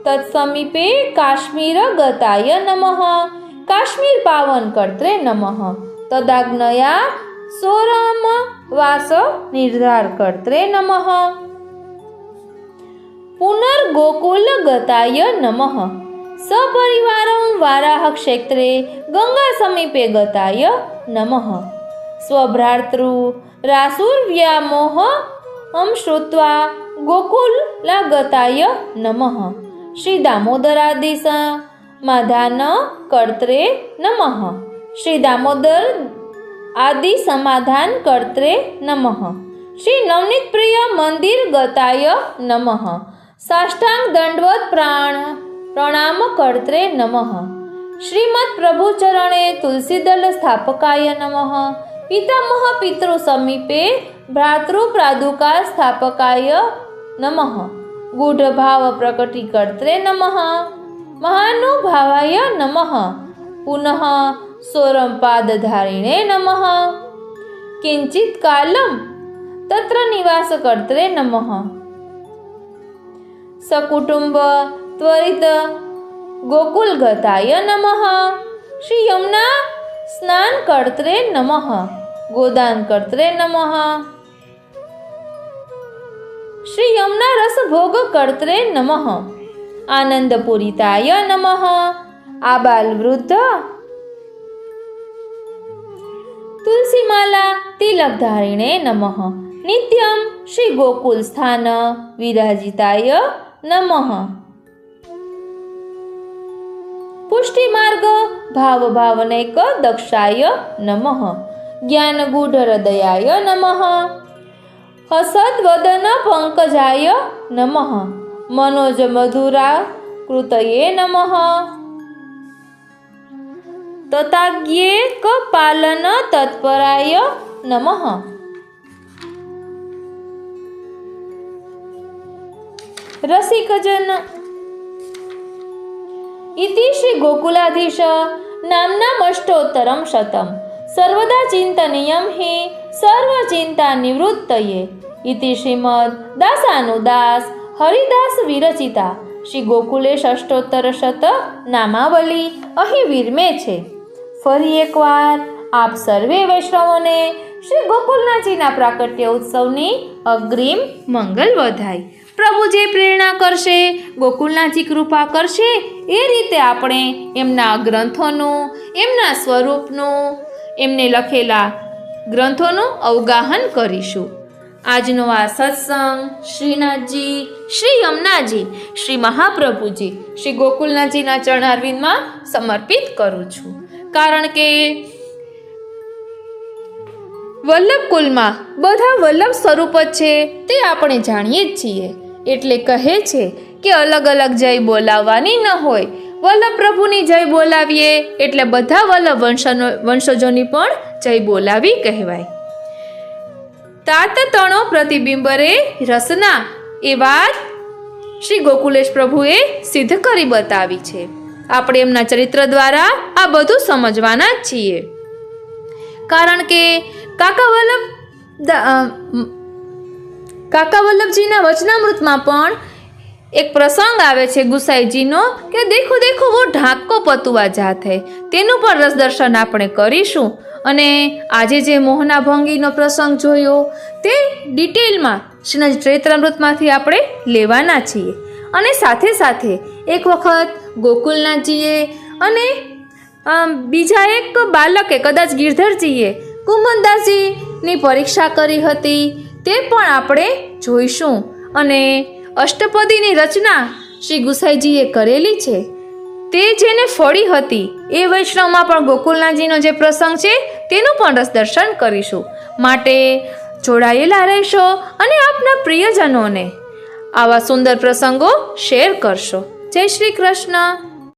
તત્સમીપે કાશ્મીર ગતાય નમઃ. કાશ્મીર પાવન કર્ત્રે નમઃ. તદાજ્ઞયા સોરમ વાસ નિર્ધાર કર્ત્રે નમઃ. પુનર્ગોકુલ ગતાય નમઃ. સપરિવારં વારાહ ક્ષેત્રે ગંગા સમીપે ગતાય નમઃ. સ્વભ્રાતૃ રાસુર્વ્યામોહ શ્રુત્વા ગોકુલા ગતાય નમઃ. શ્રી દામોદરાદિ સમાધાન કર્ત્રે નમઃ. શ્રી દામોદર આદિ સમાધાન કર્ત્રે નમઃ. શ્રી નવનીત પ્રિય મંદિર ગતાય નમઃ. સાષ્ટાંગ દંડવત પ્રણામ કર્ત્રે નમઃ. શ્રીમદ પ્રભુ ચરણે તુલસીદલ સ્થાપકાય નમઃ. પિતામહ પિતૃ સમીપે ભ્રાતૃ પ્રાદુકા સ્થાપકાય નમઃ. ગૂઢ ભાવ પ્રકટી કર્ત્રે નમઃ. મહાનુભાવાય નમઃ. પુનઃ સોરમ પાદધારિણે નમઃ. કિંચિત કાલમ તત્ર નિવાસ કર્ત્રે નમઃ. સકુટુંબ ત્વરિત ગોકુલ ગતાય નમઃ. શ્રી યમુના સ્નાન કર્ત્રે નમઃ. ગોદાન કર્ત્રે નમઃ. શ્રી યમુના રસ ભોગ કર્ત્રે નમઃ. આનંદપૂરિતાય નમઃ. આબાલ વૃદ્ધ તુલસીમાલા તિલકધારિણે નમઃ. નિત્યમ શ્રી ગોકુલ સ્થાન વિરાજિતાય નમઃ. પુષ્ટિ માર્ગ ભાવ ભાવનૈક દક્ષાય નમઃ. જ્ઞાન ગૂઢ હૃદયાય નમઃ. હસદ વદન પંકજાય નમઃ. મનોજ મધુરા કૃતયે નમઃ. તથાજ્ઞે કપાલન તત્પરાય નમઃ. રસિકજન ઇતિ શ્રી ગોકુલાધીશ નામનામ અષ્ટોત્તરમ શતમ સર્વદા ચિંતનીયમ હિ સર્વચિંતા નિવૃત્તયે ઇતિ શ્રીમદ દાસાનુદાસ હરિદાસ વિરચિતા શ્રી ગોકુલેશ અષ્ટોત્તર શત નામાવલી અહીં વિરમે છે. ફરી એકવાર આપ સર્વે વૈષ્ણવોને શ્રી ગોકુલનાથજીના પ્રાકટ્ય ઉત્સવની અગ્રિમ મંગલ વધાય. પ્રભુ જે પ્રેરણા કરશે, ગોકુલનાથજી કૃપા કરશે, એ રીતે આપણે એમના ગ્રંથોનું, એમના સ્વરૂપનું, એમને લખેલા ગ્રંથોનું અવગાહન કરીશું. આજનો આ સત્સંગ શ્રીનાથજી, શ્રી યમુનાજી, શ્રી મહાપ્રભુજી, શ્રી ગોકુલનાથજીના ચરણારવિંદમાં સમર્પિત કરું છું. કારણ કે વલ્લભ કુલમાં બધા વલ્લભ સ્વરૂપ જ છે તે આપણે જાણીએ જ છીએ. એટલે કહે છે કે અલગ અલગ જય બોલાવવાની ન હોય, વલ્લભ પ્રભુની જય બોલાવીએ એટલે બધા વલ્લભ વંશજોની પણ જય બોલાવી કહેવાય. તાત તણો પ્રતિબિંબરે રસના એ વાત શ્રી ગોકુલેશ પ્રભુએ સિદ્ધ કરી બતાવી છે. આપણે એમના ચરિત્ર દ્વારા આ બધું સમજવાના જ છીએ. કારણ કે કાકા વલ્લભ કાકા વલ્લભજીના વચનામૃતમાં પણ એક પ્રસંગ આવે છે ગુસાઈજીનો કે દેખો દેખો વો ઢાંકો પતુઆ જાત હૈ, તેનું પણ રસ દર્શન આપણે કરીશું. અને આજે જે મોહના ભંગીનો પ્રસંગ જોયો તે ડિટેલમાં શ્રીનાથ ચરિત્રામૃતમાંથી આપણે લેવાના છીએ. અને સાથે સાથે એક વખત ગોકુલનાથજીએ અને બીજા એક બાલકે કદાચ ગિરધરજીએ કુંભનદાસજીની પરીક્ષા કરી હતી તે પણ આપણે જોઈશું. અને અષ્ટપદીની રચના શ્રી ગુસાઈજીએ કરેલી છે તે જેને ફળી હતી એ વૈષ્ણવમાં પણ ગોકુલનાથજીનો જે પ્રસંગ છે તેનું પણ રસ દર્શન કરીશું. માટે જોડાયેલા રહેશો અને આપના પ્રિયજનોને આવા સુંદર પ્રસંગો શેર કરશો. જય શ્રી કૃષ્ણ.